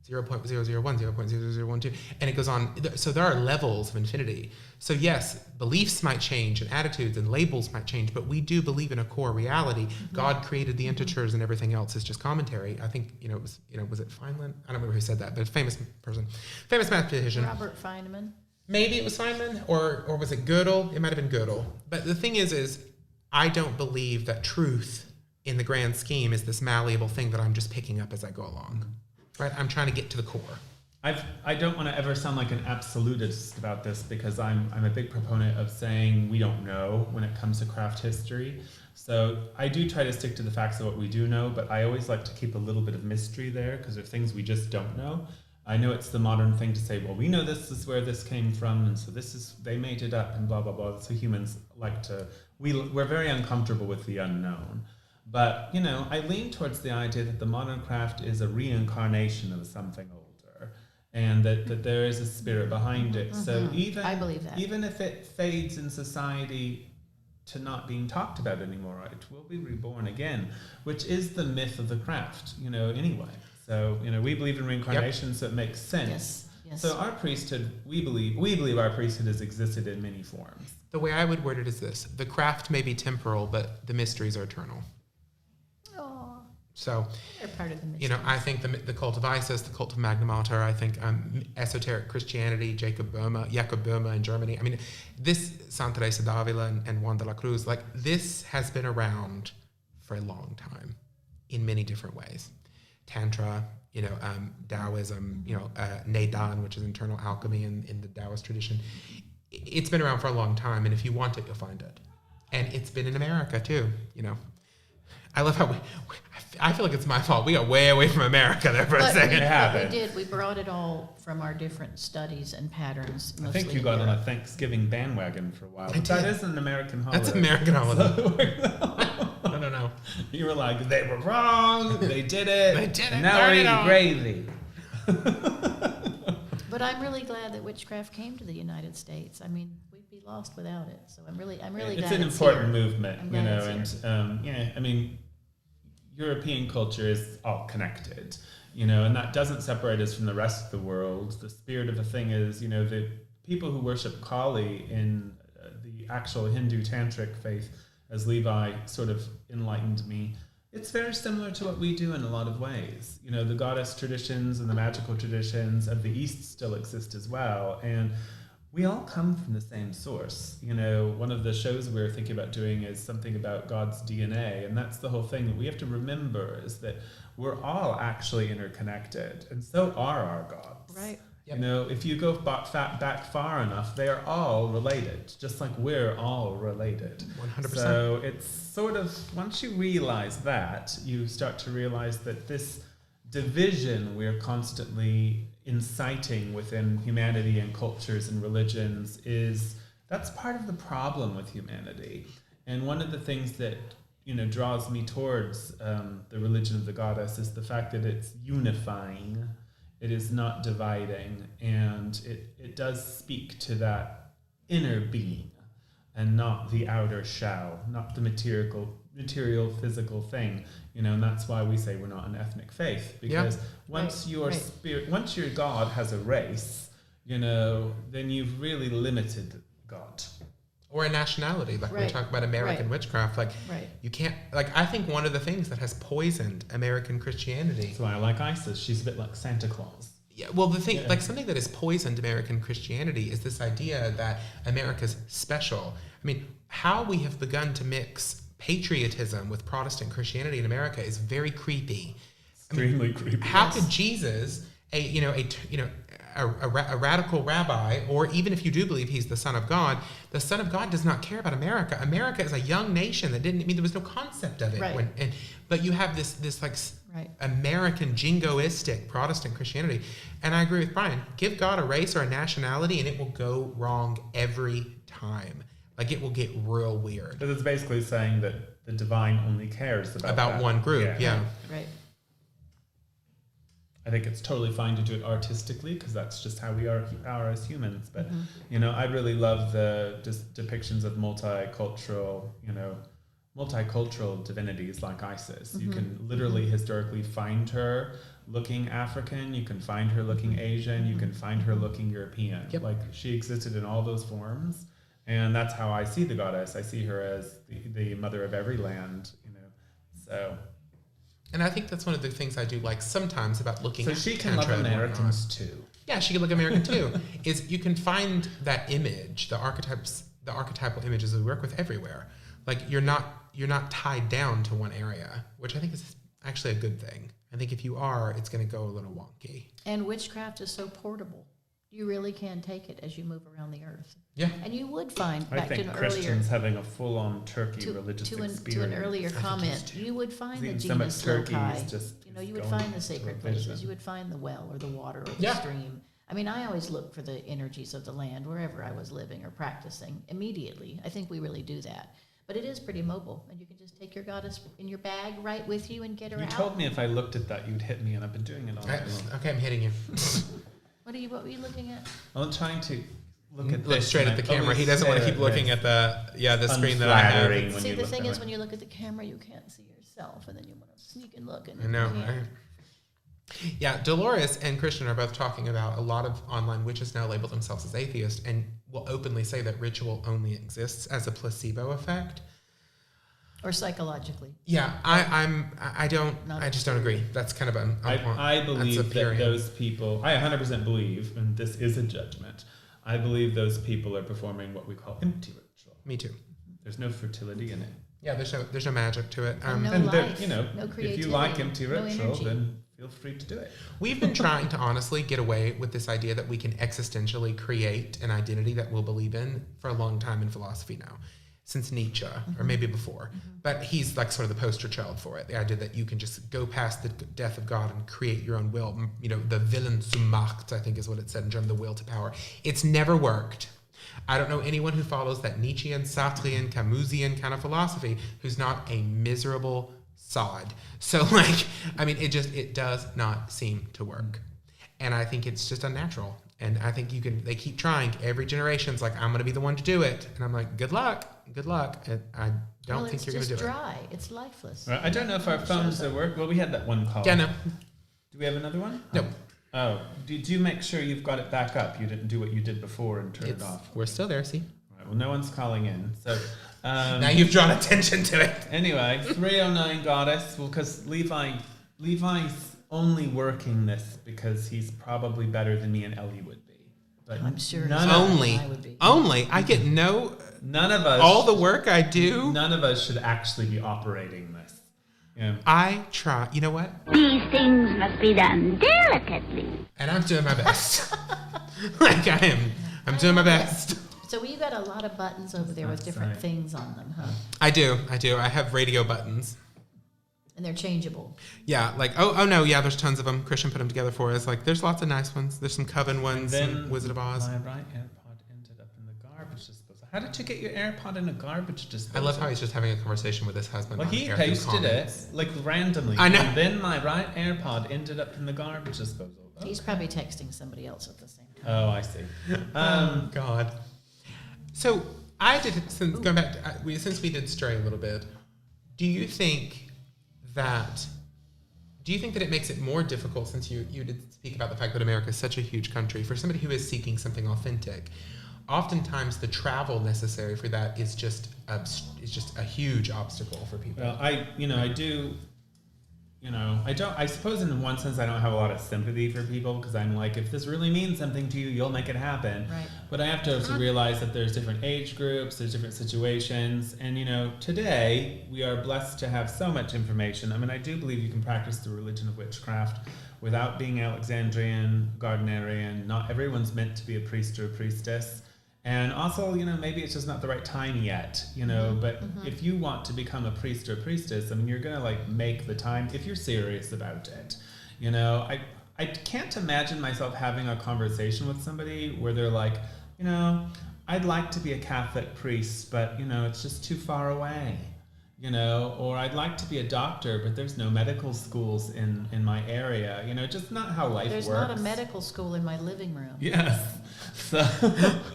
0.001, 0.0012, and it goes on. So there are levels of infinity. So yes, beliefs might change and attitudes and labels might change, but we do believe in a core reality. Mm-hmm. God created the integers and everything else is just commentary. I think, was it Feynman? I don't remember who said that, but a famous person, famous mathematician. Robert Feynman. Maybe it was Feynman, or was it Gödel? It might have been Gödel. But the thing is I don't believe that truth in the grand scheme is this malleable thing that I'm just picking up as I go along. Right? I'm trying to get to the core. I don't want to ever sound like an absolutist about this, because I'm a big proponent of saying we don't know when it comes to craft history. So I do try to stick to the facts of what we do know, but I always like to keep a little bit of mystery there, because there are things we just don't know. I know it's the modern thing to say, well, we know this is where this came from, and so they made it up, and blah, blah, blah. So humans like to, we're very uncomfortable with the unknown. But, I lean towards the idea that the modern craft is a reincarnation of something older, and that there is a spirit behind it. Mm-hmm. So I believe that. Even if it fades in society to not being talked about anymore, it will be reborn again, which is the myth of the craft, anyway. So, we believe in reincarnation, yep. So it makes sense. Yes. So our priesthood, we believe our priesthood has existed in many forms. The way I would word it is this: the craft may be temporal, but the mysteries are eternal. Oh. So, they're part of the mystery. I think the cult of Isis, the cult of Magna Mater, I think esoteric Christianity, Jacob Boehme in Germany. I mean, this Santa Teresa d'Avila and Juan de la Cruz, like, this has been around for a long time in many different ways. Tantra, Taoism, Neidan, which is internal alchemy in the Taoist tradition. It's been around for a long time, and if you want it, you'll find it. And it's been in America too, I love how I feel like it's my fault. We got way away from America there for a second. We did. We brought it all from our different studies and patterns. I think you got on a Thanksgiving bandwagon for a while. But that is an American holiday. That's an American holiday. No. You were like, they were wrong. They did it. They did it. And now we're eating gravy. But I'm really glad that witchcraft came to the United States. I mean, we'd be lost without it. So I'm really glad it's an important here. movement, and European culture is all connected, and that doesn't separate us from the rest of the world. The spirit of the thing is, the people who worship Kali in the actual Hindu tantric faith, as Levi sort of enlightened me, it's very similar to what we do in a lot of ways. The goddess traditions and the magical traditions of the East still exist as well. And we all come from the same source. One of the shows we were thinking about doing is something about God's DNA. And that's the whole thing that we have to remember, is that we're all actually interconnected. And so are our gods. Right. Yep. If you go back far enough, they are all related, just like we're all related. 100%. So it's sort of, once you realize that, you start to realize that this division we're constantly inciting within humanity and cultures and religions that's part of the problem with humanity. And one of the things that draws me towards the religion of the goddess is the fact that it's unifying. It is not dividing, and it does speak to that inner being and not the outer shell, not the material physical thing. You know, and that's why we say we're not an ethnic faith, because once your spirit, once your God has a race, you know, then you've really limited God. Or a nationality, like we talk about American witchcraft. Like, you can't, like, I think one of the things that has poisoned American Christianity. That's why I like ISIS. She's a bit like Santa Claus. Yeah, well, the thing, like, something that has poisoned American Christianity is this idea that America's special. I mean, how we have begun to mix patriotism with Protestant Christianity in America is very creepy. Extremely creepy. How could Jesus, a radical rabbi, or even if you do believe he's the Son of God does not care about America. America is a young nation that didn't, I mean, there was no concept of it. But you have this like American jingoistic Protestant Christianity. And I agree with Brian. Give God a race or a nationality and it will go wrong every time. Like, it will get real weird. Because it's basically saying that the divine only cares about one group. Yeah. Right. I think it's totally fine to do it artistically because that's just how we are as humans. But, you know, I really love the depictions of multicultural divinities like Isis. You can literally historically find her looking African. You can find her looking Asian. You can find her looking European. Yep. Like, she existed in all those forms. And that's how I see the goddess. I see her as the mother of every land, you know. So... And I think that's one of the things I do like sometimes about looking at she can love Americans too. Yeah, she can look American too. Is you can find that image, the archetypal images we work with everywhere. Like, you're not tied down to one area, which I think is actually a good thing. I think if you are, it's going to go a little wonky. And witchcraft is so portable. You really can take it as you move around the earth. Yeah. And you would find, I back to think an Christians earlier... having a full-on turkey religious experience. To an earlier comment, you would find the so much genus turkey loci. is just You know, you would find the sacred places. You would find the well or the water or the stream. I mean, I always look for the energies of the land wherever I was living or practicing immediately. I think we really do that. But it is pretty mobile, and you can just take your goddess in your bag right with you and get her out. You told me if I looked at that, you'd hit me, and I've been doing it all night long. Okay, I'm hitting you. What were you looking at? I'm trying to look straight at the camera. He doesn't want to keep looking at the screen that I have. See, the thing is, when you look at the camera, you can't see yourself, and then you want to sneak and look. And I know. Yeah, Dolores and Christian are both talking about a lot of online witches now label themselves as atheists and will openly say that ritual only exists as a placebo effect. Or psychologically. Yeah, I just don't agree. That's kind of I believe that those people, I 100% believe, and this is a judgment, I believe those people are performing what we call empty ritual. Me too. There's no fertility in it. Yeah, there's no magic to it. No life, no creativity, if you like empty no ritual, energy. then feel free to do it. We've been trying to honestly get away with this idea that we can existentially create an identity that we'll believe in for a long time in philosophy now. Since Nietzsche, or maybe before. But he's like sort of the poster child for it. The idea that you can just go past the death of God and create your own will. You know, the Willen zum Macht, I think is what it said in German, the will to power. It's never worked. I don't know anyone who follows that Nietzschean, Sartrean, Camusian kind of philosophy who's not a miserable sod. So like, I mean, it does not seem to work. And I think it's just unnatural. And I think they keep trying. Every generation's like, I'm going to be the one to do it. And I'm like, good luck. And I don't think you're going to do it. It's dry. It's lifeless. Right. I don't know if our phones are work. Well, we had that one call. Yeah, no. Do we have another one? No. Oh, did you make sure you've got it back up? You didn't do what you did before and turn it off. We're still there, see? Right, well, no one's calling in. So now you've drawn attention to it. Anyway, 309 goddess. Well, because Levi's only working this because he's probably better than me and Elie would be. But I'm sure I get none of us. All the work I do. None of us should actually be operating this. Yeah. I try. You know what? These things must be done delicately. And I'm doing my best. I'm doing my best. So you got a lot of buttons over there with different things on them, huh? I do. I have radio buttons. And they're changeable. Yeah, like, oh no, yeah, there's tons of them. Christian put them together for us. Like, there's lots of nice ones. There's some Coven ones, some Wizard of Oz. My right AirPod ended up in the garbage disposal. How did you get your AirPod in a garbage disposal? I love how he's just having a conversation with his husband. Well, he posted it, like, randomly. I know. And then my right AirPod ended up in the garbage disposal. He's probably texting somebody else at the same time. Oh, I see. Oh, God. So, I did, since going back, since we did stray a little bit, do you think that it makes it more difficult, since you did speak about the fact that America is such a huge country, for somebody who is seeking something authentic? Oftentimes the travel necessary for that is just a huge obstacle for people. Well, I suppose in one sense I don't have a lot of sympathy for people, because I'm like, if this really means something to you, you'll make it happen. Right. But I have to realize that there's different age groups, there's different situations, and today we are blessed to have so much information. I mean, I do believe you can practice the religion of witchcraft without being Alexandrian, Gardnerian. Not everyone's meant to be a priest or a priestess. And also, maybe it's just not the right time yet, but if you want to become a priest or a priestess, I mean, you're going to make the time if you're serious about it. I can't imagine myself having a conversation with somebody where they're like, I'd like to be a Catholic priest, but, it's just too far away, or I'd like to be a doctor, but there's no medical schools in my area, just not how life works. There's not a medical school in my living room. Yes. So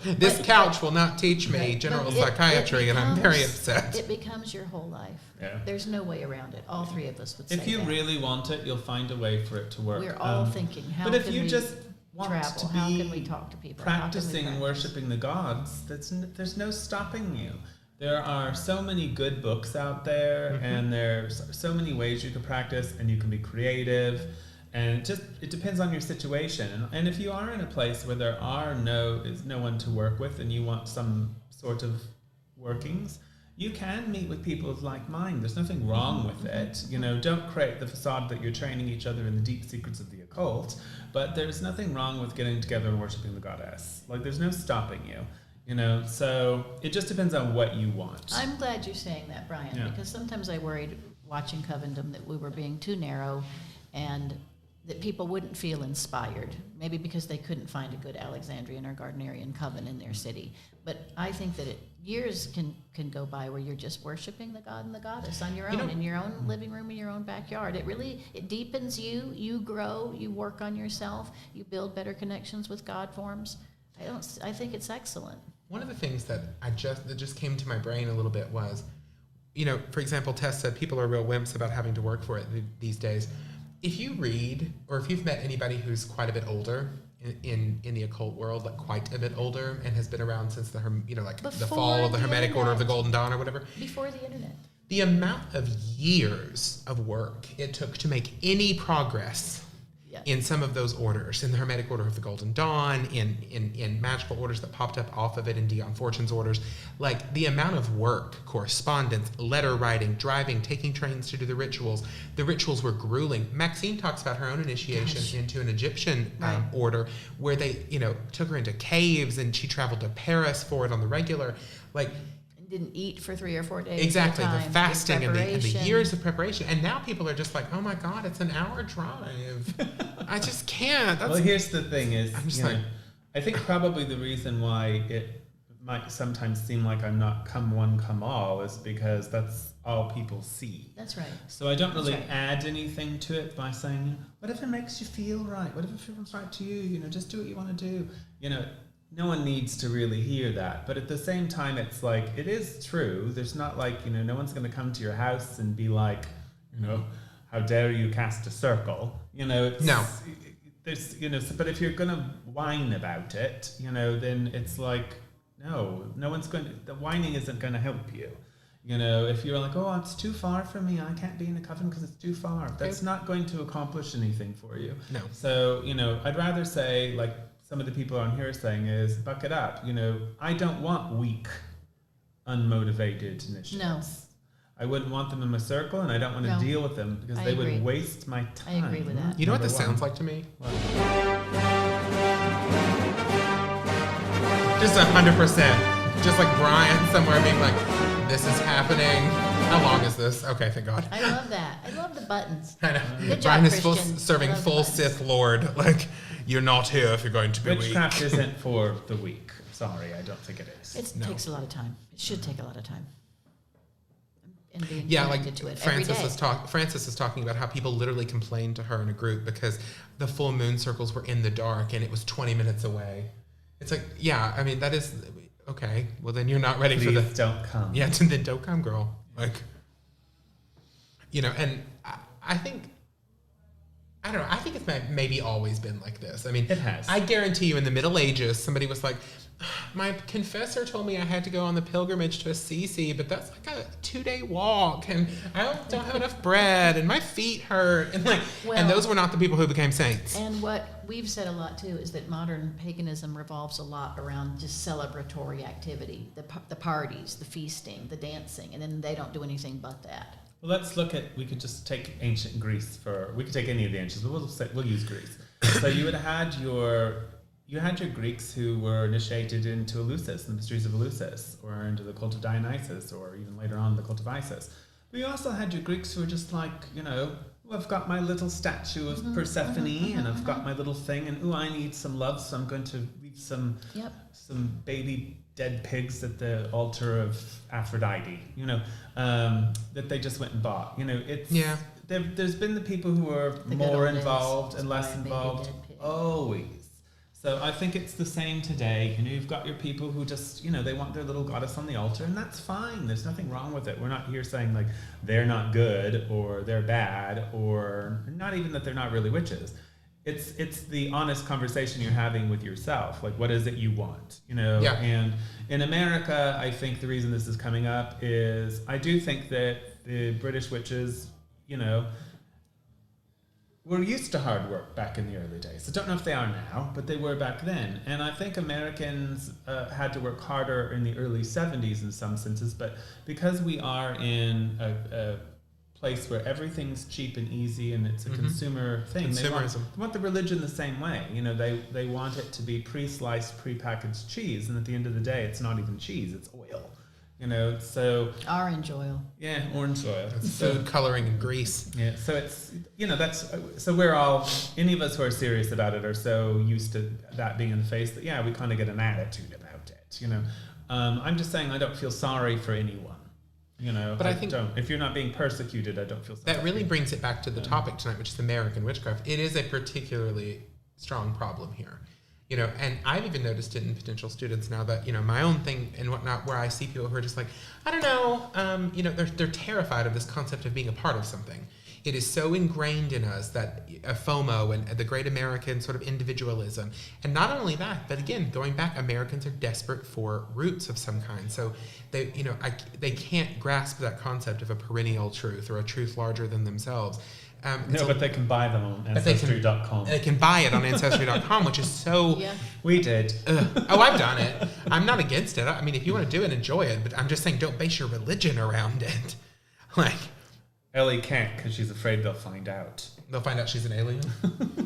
this couch will not teach me general psychiatry, and I'm very upset. It becomes your whole life. Yeah. There's no way around it. All three of us would say if you that. really want it, you'll find a way for it to work. We're all thinking, how but if can you we just want travel? to How be can we talk to people? practicing and worshiping the gods, there's no stopping you. There are so many good books out there, and there's so many ways you can practice, and you can be creative. And it depends on your situation. And if you are in a place where there is no one to work with, and you want some sort of workings, you can meet with people of like mind. There's nothing wrong with it. Don't create the facade that you're training each other in the deep secrets of the occult, but there's nothing wrong with getting together and worshiping the goddess. There's no stopping you. So it just depends on what you want. I'm glad you're saying that, Brian, because sometimes I worried watching Covendom that we were being too narrow, and that people wouldn't feel inspired, maybe because they couldn't find a good Alexandrian or Gardnerian coven in their city. But I think that years can go by where you're just worshiping the god and the goddess on your own, in your own living room, in your own backyard. It deepens you. You grow. You work on yourself. You build better connections with God forms. I think it's excellent. One of the things that just came to my brain a little bit was, for example, Tess said people are real wimps about having to work for it these days. If you read, or if you've met anybody who's quite a bit older in the occult world, quite a bit older, and has been around since the fall of the Hermetic Order of the Golden Dawn or whatever. Before the internet. The amount of years of work it took to make any progress in some of those orders, in the Hermetic Order of the Golden Dawn, in magical orders that popped up off of it, in Dion Fortune's orders, the amount of work, correspondence, letter writing, driving, taking trains to do the rituals were grueling. Maxine talks about her own initiation into an Egyptian order, where they, took her into caves, and she traveled to Paris for it on the regular, Didn't eat for 3 or 4 days. Exactly, at a the time, fasting and the years of preparation. And now people are just like, oh my God, it's an hour drive. I just can't. Well, here's the thing is, I'm just I think probably the reason why it might sometimes seem like I'm not come one, come all is because that's all people see. That's right. So I don't really add anything to it by saying, whatever makes you feel right, whatever feels right to you, just do what you want to do. No one needs to really hear that. But at the same time, it's it is true. There's not no one's going to come to your house and be like, how dare you cast a circle? No. There's, but if you're going to whine about it, then it's no one's going to, the whining isn't going to help you. If you're like, oh, it's too far for me, I can't be in a coven because it's too far. That's not going to accomplish anything for you. No. So, I'd rather say, some of the people on here are saying is, buck it up. I don't want weak, unmotivated initiatives. No. I wouldn't want them in my circle, and I don't want to deal with them because they would waste my time. I agree with that. You know what this sounds like to me? What? Just 100%. Just like Brian somewhere being like, this is happening. How long is this? Okay, thank God. I love that. I love the buttons. I know. Good Brian job, is Christian. serving I love full the buttons. Sith Lord. You're not here if you're going to be Witchcraft weak. isn't for the weak. Sorry, I don't think it is. It takes a lot of time. It should take a lot of time. And being Yeah, connected to it every day. Francis is talking about how people literally complained to her in a group because the full moon circles were in the dark and it was 20 minutes away. It's that is okay, well then you're not ready Please for the. don't come. Yeah, then don't come, girl. Like, and I think. I don't know. I think it's maybe always been like this. I mean, It has. I guarantee you in the Middle Ages, somebody was like, my confessor told me I had to go on the pilgrimage to Assisi, but that's like a 2-day walk, and I don't have enough bread, and my feet hurt, and and those were not the people who became saints. And what we've said a lot too is that modern paganism revolves a lot around just celebratory activity, the parties, the feasting, the dancing, and then they don't do anything but that. Well, let's look at, we could just take ancient Greece we could take any of the ancients, but we'll use Greece. So you had your Greeks who were initiated into Eleusis, the mysteries of Eleusis, or into the cult of Dionysus, or even later on the cult of Isis. But you also had your Greeks who were just like, I've got my little statue of Persephone, and I've got my little thing, and I need some love, so I'm going to leave some baby dead pigs at the altar of Aphrodite, that they just went and bought. There's been the people who are more involved and less involved, always. So I think it's the same today. You've got your people who just, they want their little goddess on the altar, and that's fine. There's nothing wrong with it. We're not here saying like they're not good or they're bad, or not even that they're not really witches. It's the honest conversation you're having with yourself. Like, what is it you want? Yeah. And in America, I think the reason this is coming up is I do think that the British witches, were used to hard work back in the early days. I don't know if they are now, but they were back then. And I think Americans had to work harder in the early 70s in some senses, but because we are in a place where everything's cheap and easy and it's a consumer thing. Consumerism. They want the religion the same way. They want it to be pre-sliced, pre-packaged cheese, and at the end of the day, it's not even cheese, it's oil. So Orange oil. Yeah, orange oil. It's food coloring and grease. Yeah, so it's so we're all, any of us who are serious about it are so used to that being in the face that we kind of get an attitude about it. I'm just saying I don't feel sorry for anyone. But I think don't. If you're not being persecuted, I don't feel sorry. That really brings it back to the topic tonight, which is American witchcraft. It is a particularly strong problem here. And I've even noticed it in potential students now that, my own thing and whatnot, where I see people who are just like, I don't know, they're terrified of this concept of being a part of something. It is so ingrained in us that FOMO and the great American sort of individualism. And not only that, but again, going back, Americans are desperate for roots of some kind. So they, they can't grasp that concept of a perennial truth or a truth larger than themselves. But they can buy them on Ancestry.com. They can buy it on Ancestry.com, which is so... Yeah. We did. Oh, I've done it. I'm not against it. I mean, if you want to do it, enjoy it. But I'm just saying, don't base your religion around it. Elie can't because she's afraid they'll find out. They'll find out she's an alien?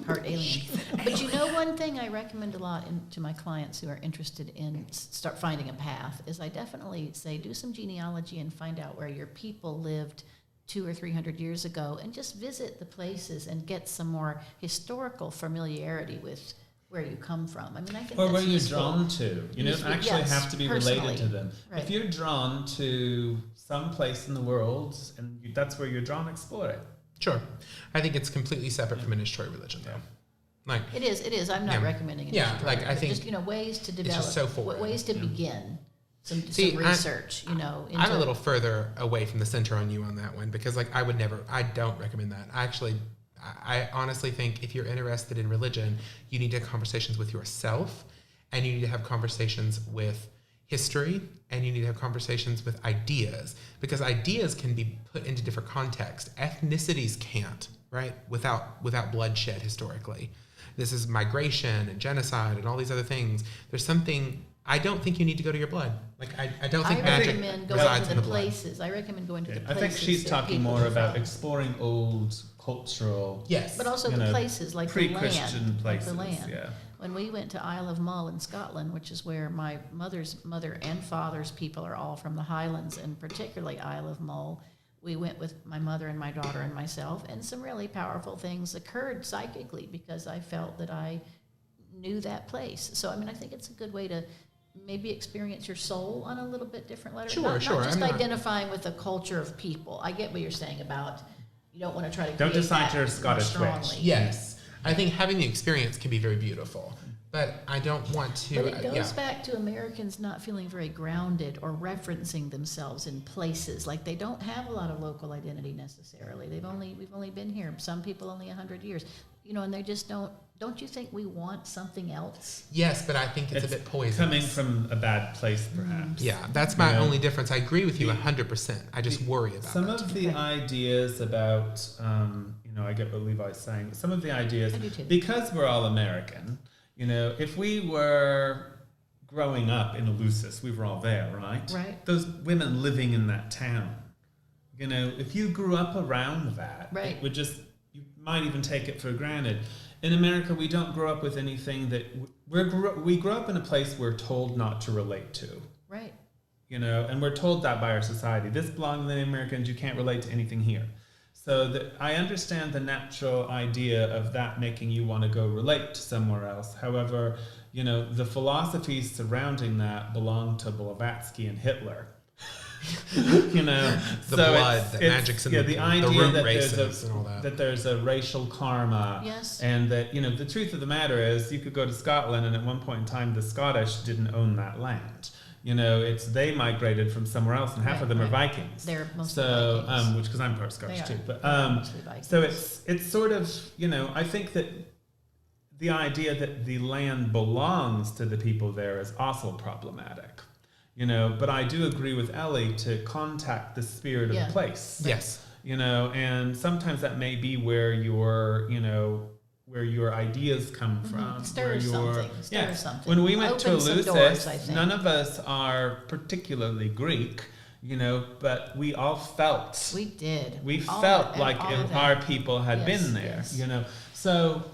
Part alien. But one thing I recommend a lot to my clients who are interested in start finding a path is I definitely say do some genealogy and find out where your people lived 200 or 300 years ago, and just visit the places and get some more historical familiarity with where you come from. I mean, I think or that's where you're useful. drawn to. You don't actually have to be personally. related to them. Right. If you're drawn to some place in the world and that's where you're drawn, explore it. Sure. I think it's completely separate from initiatory religion, though. It is. I'm not recommending it. I think just ways to develop, just so forward. ways to begin. Some research, I'm a little further away from the center on you on that one because, I don't recommend that. I honestly think if you're interested in religion, you need to have conversations with yourself, and you need to have conversations with history, and you need to have conversations with ideas, because ideas can be put into different contexts. Ethnicities can't, right? Without bloodshed historically. This is migration and genocide and all these other things. There's something... I don't think you need to go to your blood. I don't think magic resides in the blood. I recommend going to the places. I think she's talking more about exploring old cultural... Yes. But also the places, like the land. Pre-Christian places, yeah. When we went to Isle of Mull in Scotland, which is where my mother's mother and father's people are all from the Highlands, and particularly Isle of Mull, we went with my mother and my daughter and myself, and some really powerful things occurred psychically because I felt that I knew that place. So, I think it's a good way to maybe experience your soul on a little bit different level. Sure. Not just identifying with the culture of people. I get what you're saying about you don't want to try to don't create decide that you're a Scottish more witch. strongly. Yes. I think having the experience can be very beautiful. But I don't want to. But it goes back to Americans not feeling very grounded or referencing themselves in places. Like they don't have a lot of local identity necessarily. We've only been here. Some people only 100 years. And they just don't. Don't you think we want something else? Yes, but I think it's a bit poisonous. Coming from a bad place, perhaps. Yeah, that's my only difference. I agree with you 100%. I just worry about some of the ideas about, I get what Levi's saying. Some of the ideas, I do too. Because we're all American, if we were growing up in Eleusis, we were all there, right? Right. Those women living in that town, if you grew up around that, right. it would just, you might even take it for granted. In America, we don't grow up with anything that we grow up in a place we're told not to relate to. Right. And we're told that by our society. This belongs to the Americans. You can't relate to anything here. So I understand the natural idea of that making you want to go relate to somewhere else. However, the philosophies surrounding that belong to Blavatsky and Hitler. the so blood, the magic's in the idea root that races and all that. That there's a racial karma. Yes. And that, the truth of the matter is you could go to Scotland and at one point in time the Scottish didn't own that land. They migrated from somewhere else, and half of them are Vikings. They're mostly Vikings. Which because I'm part Scottish too, but Vikings. so it's sort of I think that the idea that the land belongs to the people there is also problematic. But I do agree with Elie to contact the spirit of the place. Yes. And sometimes that may be where where your ideas come from. Stir something. When we went to Open some doors, I Eleusis, think. none of us are particularly Greek, but we all felt. We did. We felt like if our people had been there, yes. So,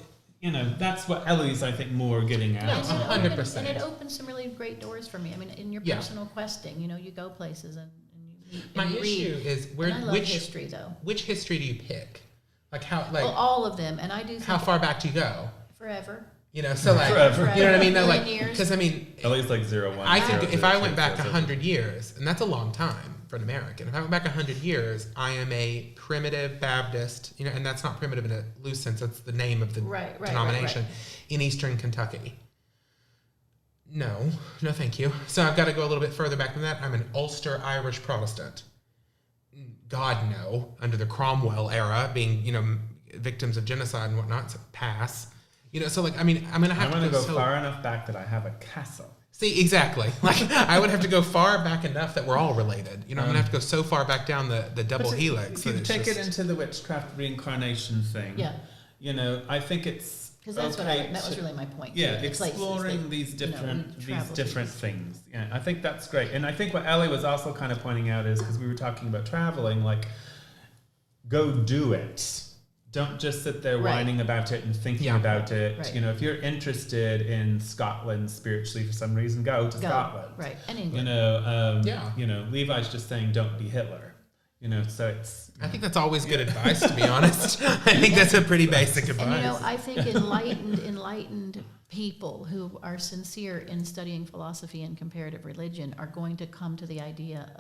that's what Elie's, I think, more getting at. 100%. And it opened some really great doors for me. I mean, in your personal questing, you go places and you meet. My and you issue read. is And I love history, though. Which history do you pick? Well, all of them, and I do. Think how far back do you go? Forever. Forever. You know what I mean? Though, Million because Ellie's like 0, 1. I think if I went back 100 years, and that's a long time for an American. If I went back 100 years, I am a primitive Baptist, and that's not primitive in a loose sense. That's the name of the denomination in Eastern Kentucky. No, thank you. So I've got to go a little bit further back than that. I'm an Ulster Irish Protestant. God, no. Under the Cromwell era, being, victims of genocide and whatnot, so pass. So I'm going to have to go far enough back that I have a castle. See, exactly. I would have to go far back enough that we're all related. I'm going to have to go so far back down the double helix. If you take it into the witchcraft reincarnation thing, I think it's because that's that was really my point. Yeah, exploring these different things. Yeah, I think that's great. And I think what Elie was also kind of pointing out is, because we were talking about traveling, go do it. Don't just sit there whining about it and thinking about it. Right. If you're interested in Scotland spiritually for some reason, go to Scotland. Right, and England. Levi's just saying don't be Hitler. So it's. I think that's always good advice, to be honest. I think that's a pretty basic advice. And I think enlightened people who are sincere in studying philosophy and comparative religion are going to come to the idea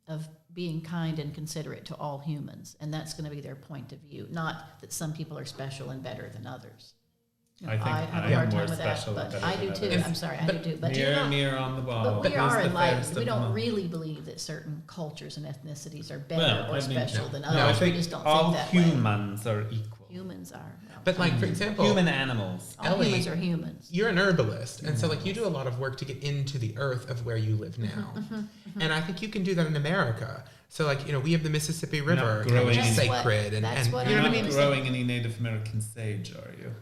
of being kind and considerate to all humans, and that's going to be their point of view. Not that some people are special and better than others. I think I have a hard time with special that, and but I better do than too. others. I'm sorry, I do too. But mirror on the wall. But we are enlightened. We don't them all? really believe that certain cultures and ethnicities are better or special than No, others. I think we just don't all think that way. humans are equal. Humans are. But for example, human animals. All Elie, humans are humans. You're an herbalist, and so you do a lot of work to get into the earth of where you live now. And I think you can do that in America. So we have the Mississippi River, which is sacred, and that's what you're I not mean. growing any Native American sage, are you?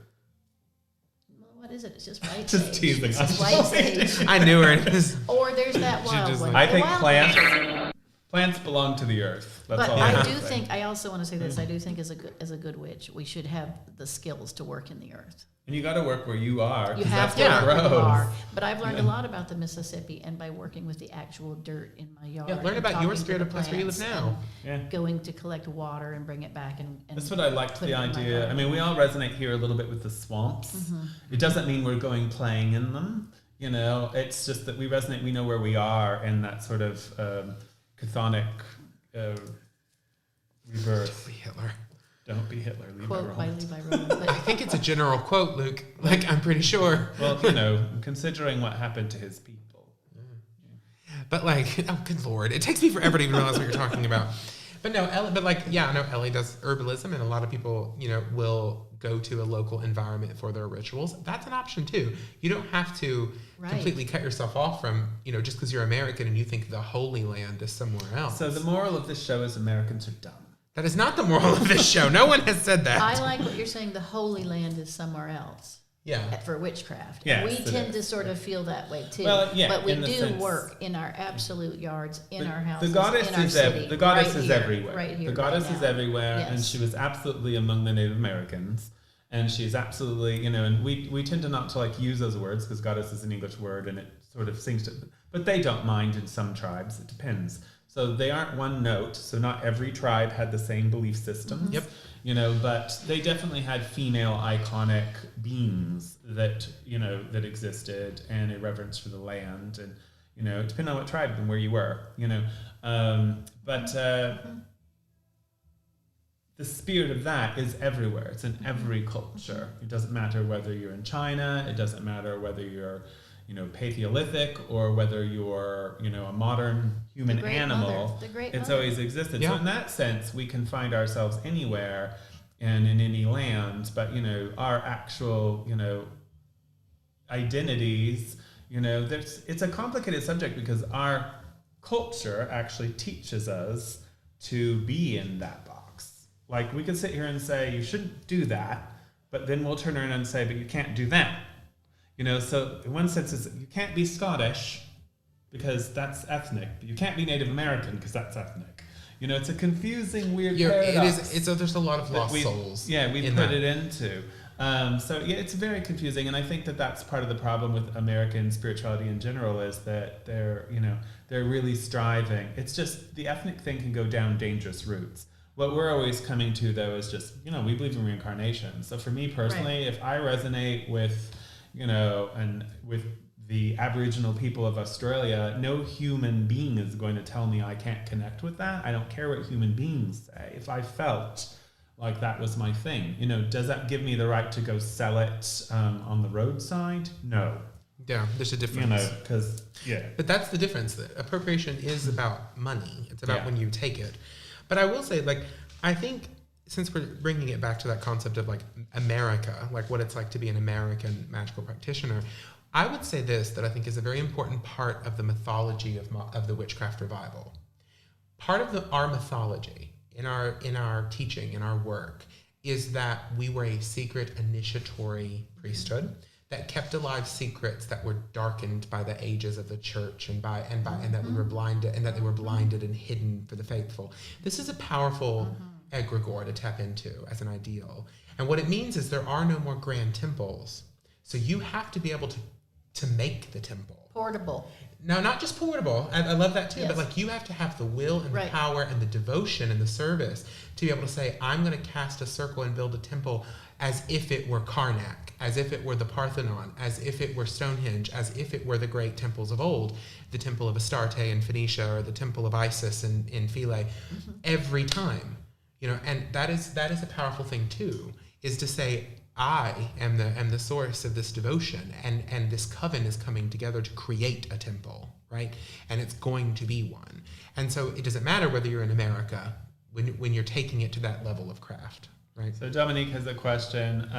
Well, what is it? It's just white Just sage. teasing. It's just white sage. I knew it. Or there's that wild one. I The think wild plants belong to the earth. That's But all I have do to say. think, I also want to say this, I do think as a good witch, we should have the skills to work in the earth. And you got to work where you are. You 'cause have that's to where it work where you grows. are. But I've learned a lot about the Mississippi and by working with the actual dirt in my yard. Yeah, learn and about talking your to spirit the of place where you live plants now. and going to collect water and bring it back and That's what I liked, put the it in my idea. I garden. mean, we all resonate here a little bit with the swamps. It doesn't mean we're going playing in them. It's just that we resonate, we know where we are in that sort of chthonic rebirth. Hitler. Don't be Hitler, Levi Quote by Rowland. Levi Rowland. I But think it's a general quote, Luke. Like, I'm pretty sure. Well, considering what happened to his people. But like, oh, good Lord. It takes me forever to even realize what you're talking about. But no, Elie does herbalism, and a lot of people, will go to a local environment for their rituals. That's an option too. You don't have to Right. completely cut yourself off from, just because you're American and you think the Holy Land is somewhere else. So the moral of this show is Americans are dumb. That is not the moral of this show. No one has said that. I like what you're saying. The Holy Land is somewhere else. Yeah. For witchcraft. Yes, We it tend is. to sort of feel that way too. Well, yeah, but we in the do sense- work in our absolute yards, in The- our houses, the goddess in our is city. the goddess right is here, everywhere. Right here. The goddess right is now. everywhere, and Yes. she was absolutely among the Native Americans. And she's absolutely, and we tend to not to like use those words because goddess is an English word and it sort of sings to, but they don't mind in some tribes. It depends. So they aren't one note. So not every tribe had the same belief systems. Yep. But they definitely had female iconic beings that, that existed, and a reverence for the land, and, depending on what tribe and where you were, the spirit of that is everywhere. It's in every culture. It doesn't matter whether you're in China. It doesn't matter whether you're, Paleolithic or whether you're, a modern human The Great animal. Mother. The Great It's Mother. always existed. Yeah. So in that sense, we can find ourselves anywhere and in any land. But our actual, identities. It's a complicated subject because our culture actually teaches us to be in that box. Like we could sit here and say you shouldn't do that, but then we'll turn around and say, but you can't do that. So in one sense, you can't be Scottish because that's ethnic, but you can't be Native American because that's ethnic. It's a confusing, weird paradox. There's a lot of lost we souls. Yeah, we in put that. it into. It's very confusing, and I think that's part of the problem with American spirituality in general is that they're really striving. It's just the ethnic thing can go down dangerous routes. What we're always coming to though is just we believe in reincarnation. So for me personally, if I resonate with and with the Aboriginal people of Australia, no human being is going to tell me I can't connect with that. I don't care what human beings say. If I felt like that was my thing, does that give me the right to go sell it on the roadside? No. Yeah, there's a difference. Because, But that's the difference. That appropriation is about money. It's about when you take it. But I will say, I think since we're bringing it back to that concept of America, what it's like to be an American magical practitioner, I would say this, that I think is a very important part of the mythology of the witchcraft revival. Part of our mythology in our teaching, in our work, is that we were a secret initiatory priesthood that kept alive secrets that were darkened by the ages of the church and that we were blinded, and that they were blinded and hidden for the faithful. This is a powerful egregore to tap into as an ideal. And what it means is there are no more grand temples. So you have to be able to make the temple. Portable. No, not just portable. I love that too. Yes. But you have to have the will and the Right. power and the devotion and the service to be able to say, I'm going to cast a circle and build a temple as if it were Karnak, as if it were the Parthenon, as if it were Stonehenge, as if it were the great temples of old, the temple of Astarte in Phoenicia or the temple of Isis in Philae. Every time, and that is a powerful thing too, is to say, I am the source of this devotion, and this coven is coming together to create a temple, right? And it's going to be one. And so it doesn't matter whether you're in America when you're taking it to that level of craft, right? So Dominique has a question.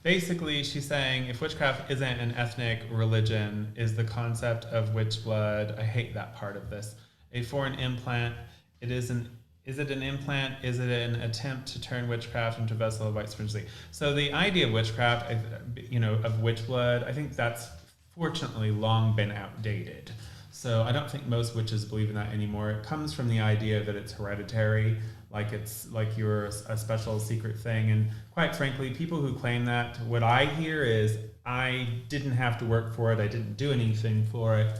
Basically, she's saying if witchcraft isn't an ethnic religion, is the concept of witch blood, I hate that part of this, a foreign implant? Is it an implant? Is it an attempt to turn witchcraft into a vessel of white supremacy? So the idea of witchcraft, of witch blood, I think that's fortunately long been outdated. So I don't think most witches believe in that anymore. It comes from the idea that it's hereditary, like it's like you're a special secret thing. And quite frankly, people who claim that, what I hear is, I didn't have to work for it. I didn't do anything for it.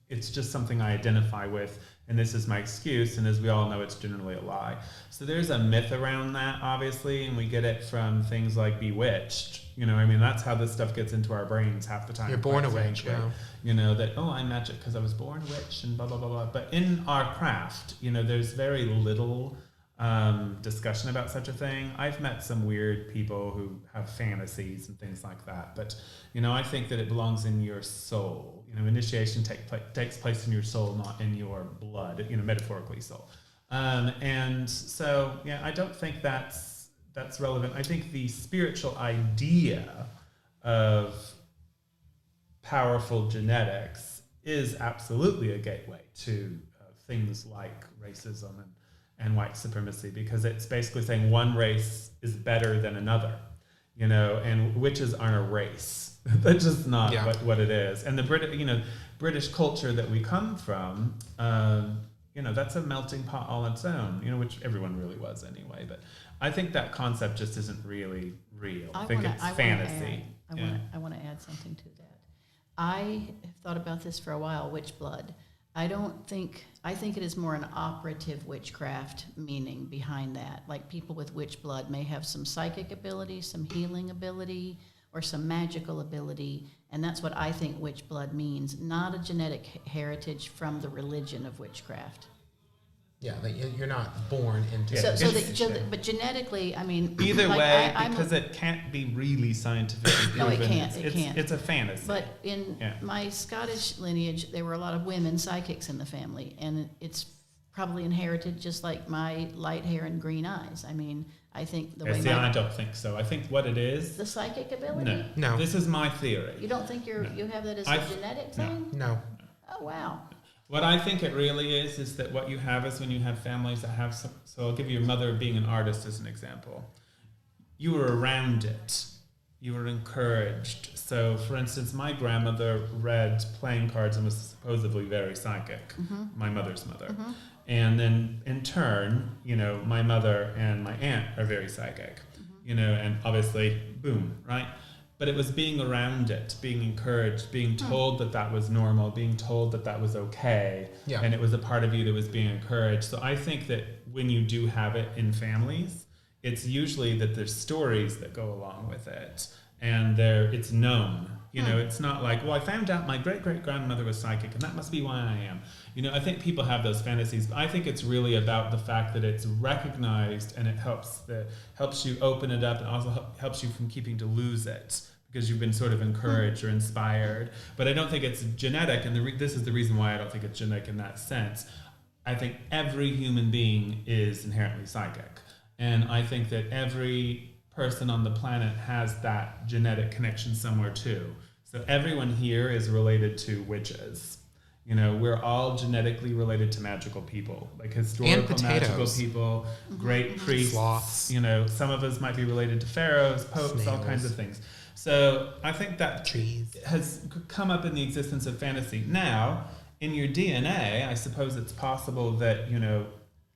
It's just something I identify with, and this is my excuse, and as we all know, it's generally a lie. So there's a myth around that, obviously, and we get it from things like Bewitched. That's how this stuff gets into our brains half the time. You're born a quite witch, frankly. That, I'm magic because I was born a witch and blah, blah, blah, blah. But in our craft, there's very little discussion about such a thing. I've met some weird people who have fantasies and things like that, but I think that it belongs in your soul. Initiation takes place in your soul, not in your blood. Metaphorically soul. And so, I don't think that's relevant. I think the spiritual idea of powerful genetics is absolutely a gateway to things like racism and white supremacy, because it's basically saying one race is better than another, and witches aren't a race. That's just not what it is. And the British culture that we come from, that's a melting pot all its own, which everyone really was anyway. But I think that concept just isn't really real. I think it's fantasy. I want to add something to that. I have thought about this for a while, witch blood. I think it is more an operative witchcraft meaning behind that. Like people with witch blood may have some psychic ability, some healing ability, or some magical ability, and that's what I think witch blood means, not a genetic heritage from the religion of witchcraft. Yeah, like you're not born into it. But genetically, either way, because it can't be really scientifically proven. No, it can't. It can't. It's a fantasy. But in my Scottish lineage, there were a lot of women psychics in the family, and it's probably inherited just like my light hair and green eyes. I think the way I don't think so. I think what it is... The psychic ability? No. This is my theory. You don't think you have that as a genetic thing? No. Oh, wow. What I think it really is that what you have is when you have families that have some... So I'll give you your mother being an artist as an example. You were around it. You were encouraged. So, for instance, my grandmother read playing cards and was supposedly very psychic. My mother's mother. Mm-hmm. And then, in turn, my mother and my aunt are very psychic. And obviously, boom, right? But it was being around it, being encouraged, being told that was normal, being told that was okay, and it was a part of you that was being encouraged. So I think that when you do have it in families, it's usually that there's stories that go along with it, and it's known. It's not like, well, I found out my great-great-grandmother was psychic, and that must be why I am. I think people have those fantasies, but I think it's really about the fact that it's recognized, and it helps you open it up, and also helps you from keeping to lose it, because you've been sort of encouraged or inspired. But I don't think it's genetic, and this is the reason why I don't think it's genetic in that sense. I think every human being is inherently psychic, and I think that every person on the planet has that genetic connection somewhere too. So everyone here is related to witches. We're all genetically related to magical people, like historical magical people, great priests. Sloths. Some of us might be related to pharaohs, popes, snails, all kinds of things. So I think that has come up in the existence of fantasy. Now, in your DNA, I suppose it's possible that,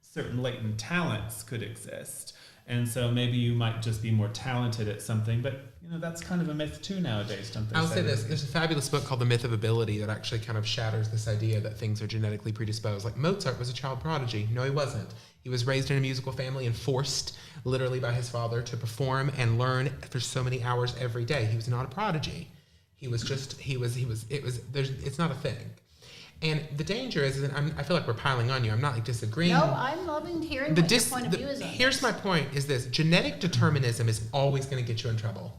certain latent talents could exist. And so maybe you might just be more talented at something, but that's kind of a myth too nowadays, don't they? I'll say this: there's a fabulous book called The Myth of Ability that actually kind of shatters this idea that things are genetically predisposed. Like Mozart was a child prodigy. No, he wasn't. He was raised in a musical family and forced, literally by his father, to perform and learn for so many hours every day. He was not a prodigy. It's not a thing. And the danger is that I feel like we're piling on you. I'm not disagreeing. No, I'm loving hearing what your point of view is on Here's my point is this. Genetic determinism is always going to get you in trouble.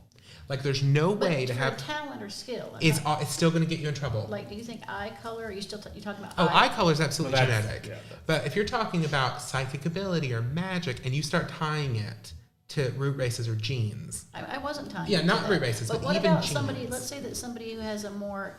Like there's no way to have... talent or skill. It's still going to get you in trouble. Like, do you think eye color, are you still you talking about eye color is absolutely genetic. Yeah, but if you're talking about psychic ability or magic and you start tying it to root races or genes... I wasn't tying it to not root races, but what even about genes. somebody, let's say that somebody who has a more...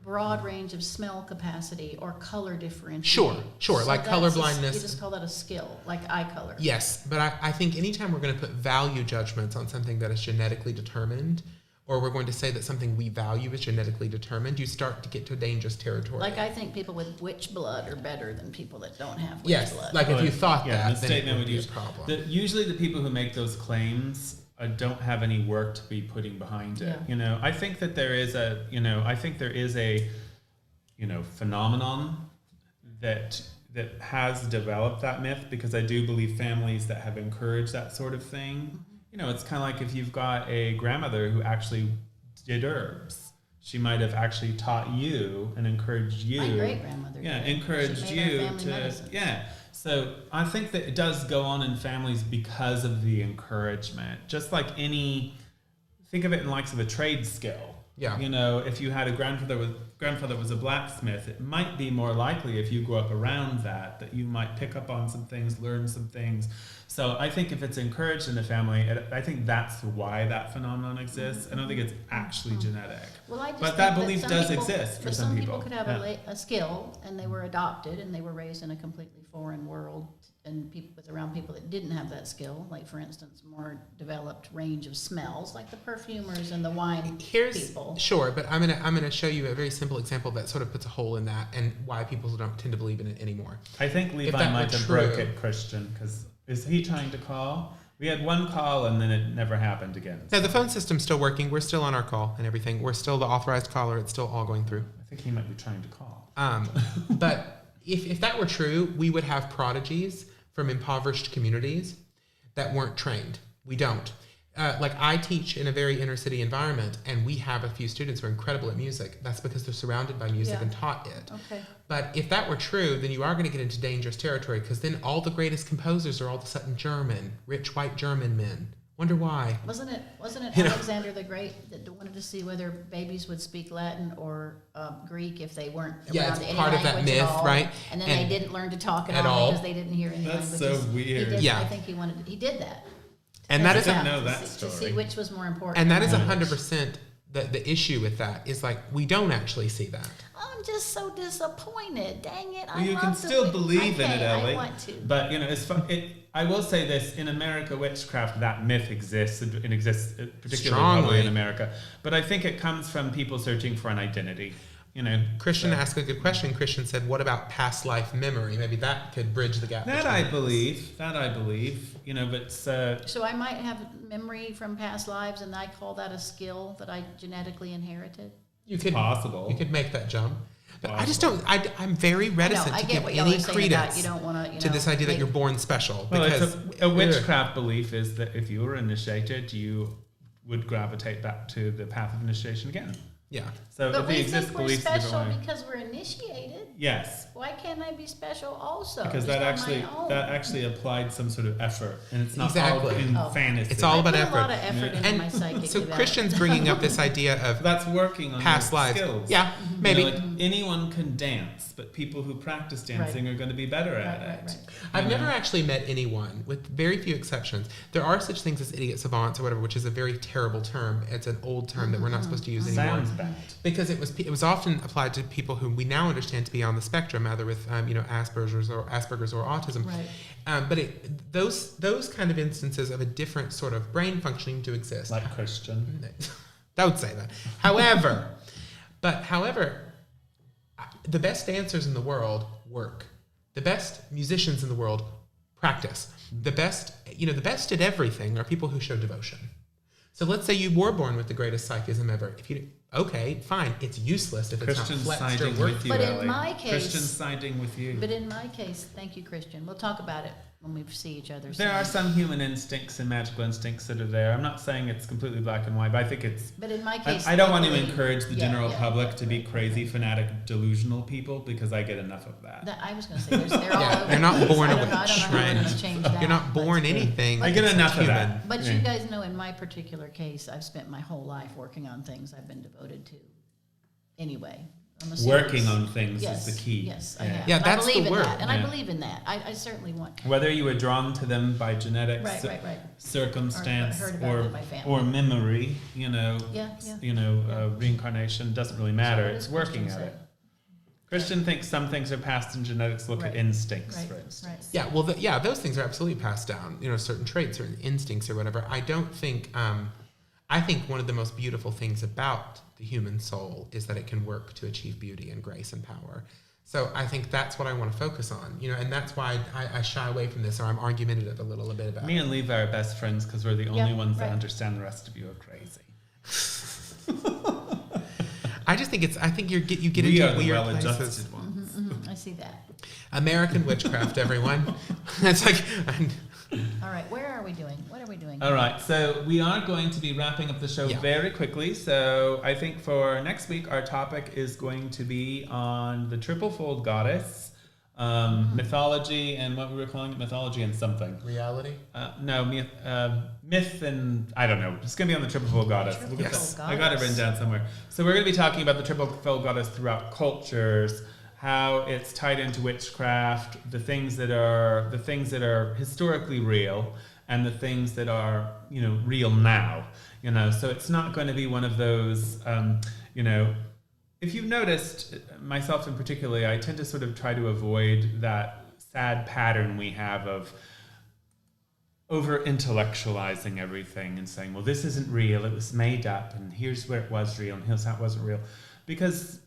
broad range of smell capacity or color differentiation. Sure. So like color blindness. You just call that a skill, like eye color. Yes, but I think anytime we're going to put value judgments on something that is genetically determined, or we're going to say that something we value is genetically determined, you start to get to dangerous territory. Like I think people with witch blood are better than people that don't have witch blood. Like if you thought that, the then statement it would be use a problem. Usually the people who make those claims don't have any work to be putting behind it. Yeah. I think that there is a phenomenon that has developed that myth, because I do believe families that have encouraged that sort of thing, it's kind of like if you've got a grandmother who actually did herbs. she might have actually taught you and encouraged you. My great-grandmother did. Encouraged She made you our family to, medicine. So I think that it does go on in families because of the encouragement. Just like think of it in likes of a trade skill. Yeah. You know, if you had a grandfather was a blacksmith, it might be more likely if you grew up around that you might pick up on some things, learn some things. So I think if it's encouraged in the family, I think that's why that phenomenon exists. I don't think it's actually genetic. Well, I just But that think belief some does people- exist for but some people. Some people could have a skill, and they were adopted, and they were raised in a completely foreign world, and around people that didn't have that skill, like, for instance, more developed range of smells, like the perfumers and the wine people. Sure, but I'm gonna show you a very simple example that sort of puts a hole in that and why people don't tend to believe in it anymore. I think If Levi that might were have true- broke it, Christian, because is he trying to call? We had one call and then it never happened again. No, the phone system's still working. We're still on our call and everything. We're still the authorized caller. It's still all going through. I think he might be trying to call. But if that were true, we would have prodigies from impoverished communities that weren't trained. We don't. Like, I teach in a very inner city environment, and we have a few students who are incredible at music. That's because they're surrounded by music Yeah. and taught it. Okay. But if that were true, then you are going to get into dangerous territory, because then all the greatest composers are all of a sudden German, rich white German men. Wonder why? Wasn't it You know? Alexander the Great that wanted to see whether babies would speak Latin or Greek if they weren't Yeah, around it's any part of language that myth, at all, right? And then And- they didn't learn to talk at at all all. because they didn't hear any That's languages. so weird. He did, Yeah. I think he did that. And That's that is I didn't a, know that to story. see which was more important. and that is Yeah. 100% the issue with that is, like, we don't actually see that. I'm just so disappointed. Dang it! Well, you can still believe in it, Elie. I want to. But, you know, it's fun. I will say this, in America, witchcraft, that myth exists. It exists particularly Strongly. probably in America. But I think it comes from people searching for an identity. You know, Christian so- asked a good question. Christian said, what about past life memory? Maybe that could bridge the gap. That between I us. believe. You know, but So I might have memory from past lives, and I call that a skill that I genetically inherited. You could possible. You could make that jump. But I just don't. I'm very I reticent I to get give what y'all any are saying about credence you don't want to, to this idea that you're born special. Well, Because a witchcraft belief is that if you were initiated, you would gravitate back to the path of initiation again. yeah. So But if we the think exist we're beliefs a special different way. because we're initiated. Yes, Why can't I be special also? because just that on my own? actually applied some sort of effort, and it's not Exactly. all in Oh. fantasy. It's all I about put effort. a lot of effort into And my psychic so development. Christian's bringing up this idea of That's working on past your lives. skills. Yeah, Mm-hmm. maybe. You know, like, anyone can dance, but people who practice dancing are going to be better at it. Right. I've never actually met anyone, with very few exceptions. There are such things as idiot savants or whatever, which is a very terrible term. It's an old term that we're not supposed to use anymore. Sounds bad. Because it was often applied to people whom we now understand to be on the spectrum, either with Asperger's or autism. Right. But those kind of instances of a different sort of brain functioning do exist. Like Christian. Don't say that. However, the best dancers in the world work. The best musicians in the world practice. The best at everything are people who show devotion. So let's say you were born with the greatest psychism ever. Okay, fine. It's useless if it's Christian's not flexed or siding worked. with you, But in Elie. my case- Christian's siding with you. But in my case, thank you, Christian. We'll talk about it when we see each other. There are some human instincts and magical instincts that are there. I'm not saying it's completely black and white, but I think it's... But in my case, I don't want to thankfully- encourage the Yeah, general yeah, public yeah, to be right, crazy, right. fanatic, delusional people, because I get enough of that. I was going to say, they're all Yeah, over. you're not the place. born I a don't know witch, how we're right? going to change that. You're not born but- anything. I get that's enough of human. that. But Yeah. you guys know, in my particular case, I've spent my whole life working on things I've been devoted to. Anyway, I'm a Working serious- on things yes, is the key. Yes, I Yeah. have. Yeah, And that's I believe the in word. that, and Yeah. I believe in that. I certainly want. Whether you were drawn to them by genetics, Right. circumstance, Or heard about it in my family. or memory, Yeah. reincarnation, doesn't really matter. So what It's does working Christian at it. say? Christian thinks some things are passed in genetics. Look at Right. instincts, Right. for instance. Right. Yeah, well, those things are absolutely passed down. Certain traits, certain instincts, or whatever. I don't think. I think one of the most beautiful things about the human soul is that it can work to achieve beauty and grace and power. So I think that's what I want to focus on. And that's why I shy away from this, or I'm argumentative a little bit about. Me and Levi are best friends because we're the only Yeah, ones that right. understand. The rest of you are crazy. I just think I think you get We into are the weird well-adjusted places. ones. I see that. American witchcraft, everyone. It's like. All right, where are we doing? What are we doing explain. All right, so we are going to be wrapping up the show very quickly. So I think for next week, our topic is going to be on the triple-fold goddess, mythology, and what we were calling it, mythology and something. Reality? No, myth and, I don't know. It's going to be on the triple-fold goddess. Yes. I got it written down somewhere. So we're going to be talking about the triple-fold goddess throughout cultures, how it's tied into witchcraft, the things that are historically real, and the things that are, real now. So it's not going to be one of those, if you've noticed, myself in particular, I tend to sort of try to avoid that sad pattern we have of over-intellectualizing everything and saying, well, this isn't real, it was made up, and here's where it was real, and here's how it wasn't real. Because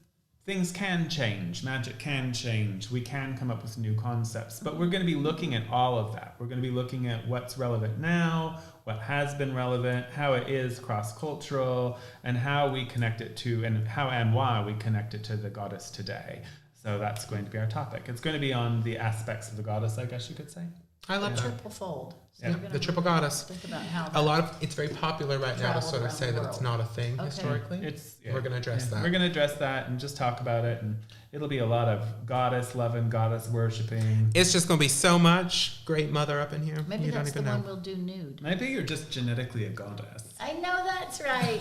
things can change, magic can change, we can come up with new concepts, but we're going to be looking at all of that. We're going to be looking at what's relevant now, what has been relevant, how it is cross-cultural, and how we connect it to, and how and why we connect it to the goddess today. So that's going to be our topic. It's going to be on the aspects of the goddess, I guess you could say. I love that. Triple fold. So Yeah. you're gonna The triple goddess. think about how A lot of it's very popular right now to Traveled sort of around say the that it's world. not a thing Okay. historically. We're going to address that. We're going to address that and just talk about it, and it'll be a lot of goddess loving, goddess worshiping. It's just going to be so much great mother up in here. maybe you that's don't the even one know. we'll do nude. Maybe you're just genetically a goddess. I know that's right.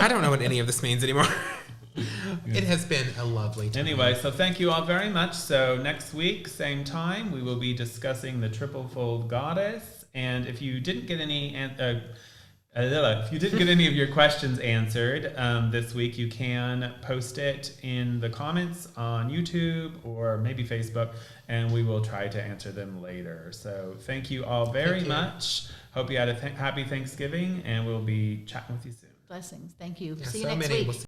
I don't know what any of this means anymore. It has been a lovely time. Anyway, so thank you all very much. So next week, same time, we will be discussing the triple-fold goddess. And if you didn't get any, if you didn't get any of your questions answered this week, you can post it in the comments on YouTube or maybe Facebook, and we will try to answer them later. So thank you all very much. Hope you had a happy Thanksgiving, and we'll be chatting with you soon. Blessings. Thank you. Yeah, See you so next many. week. We'll see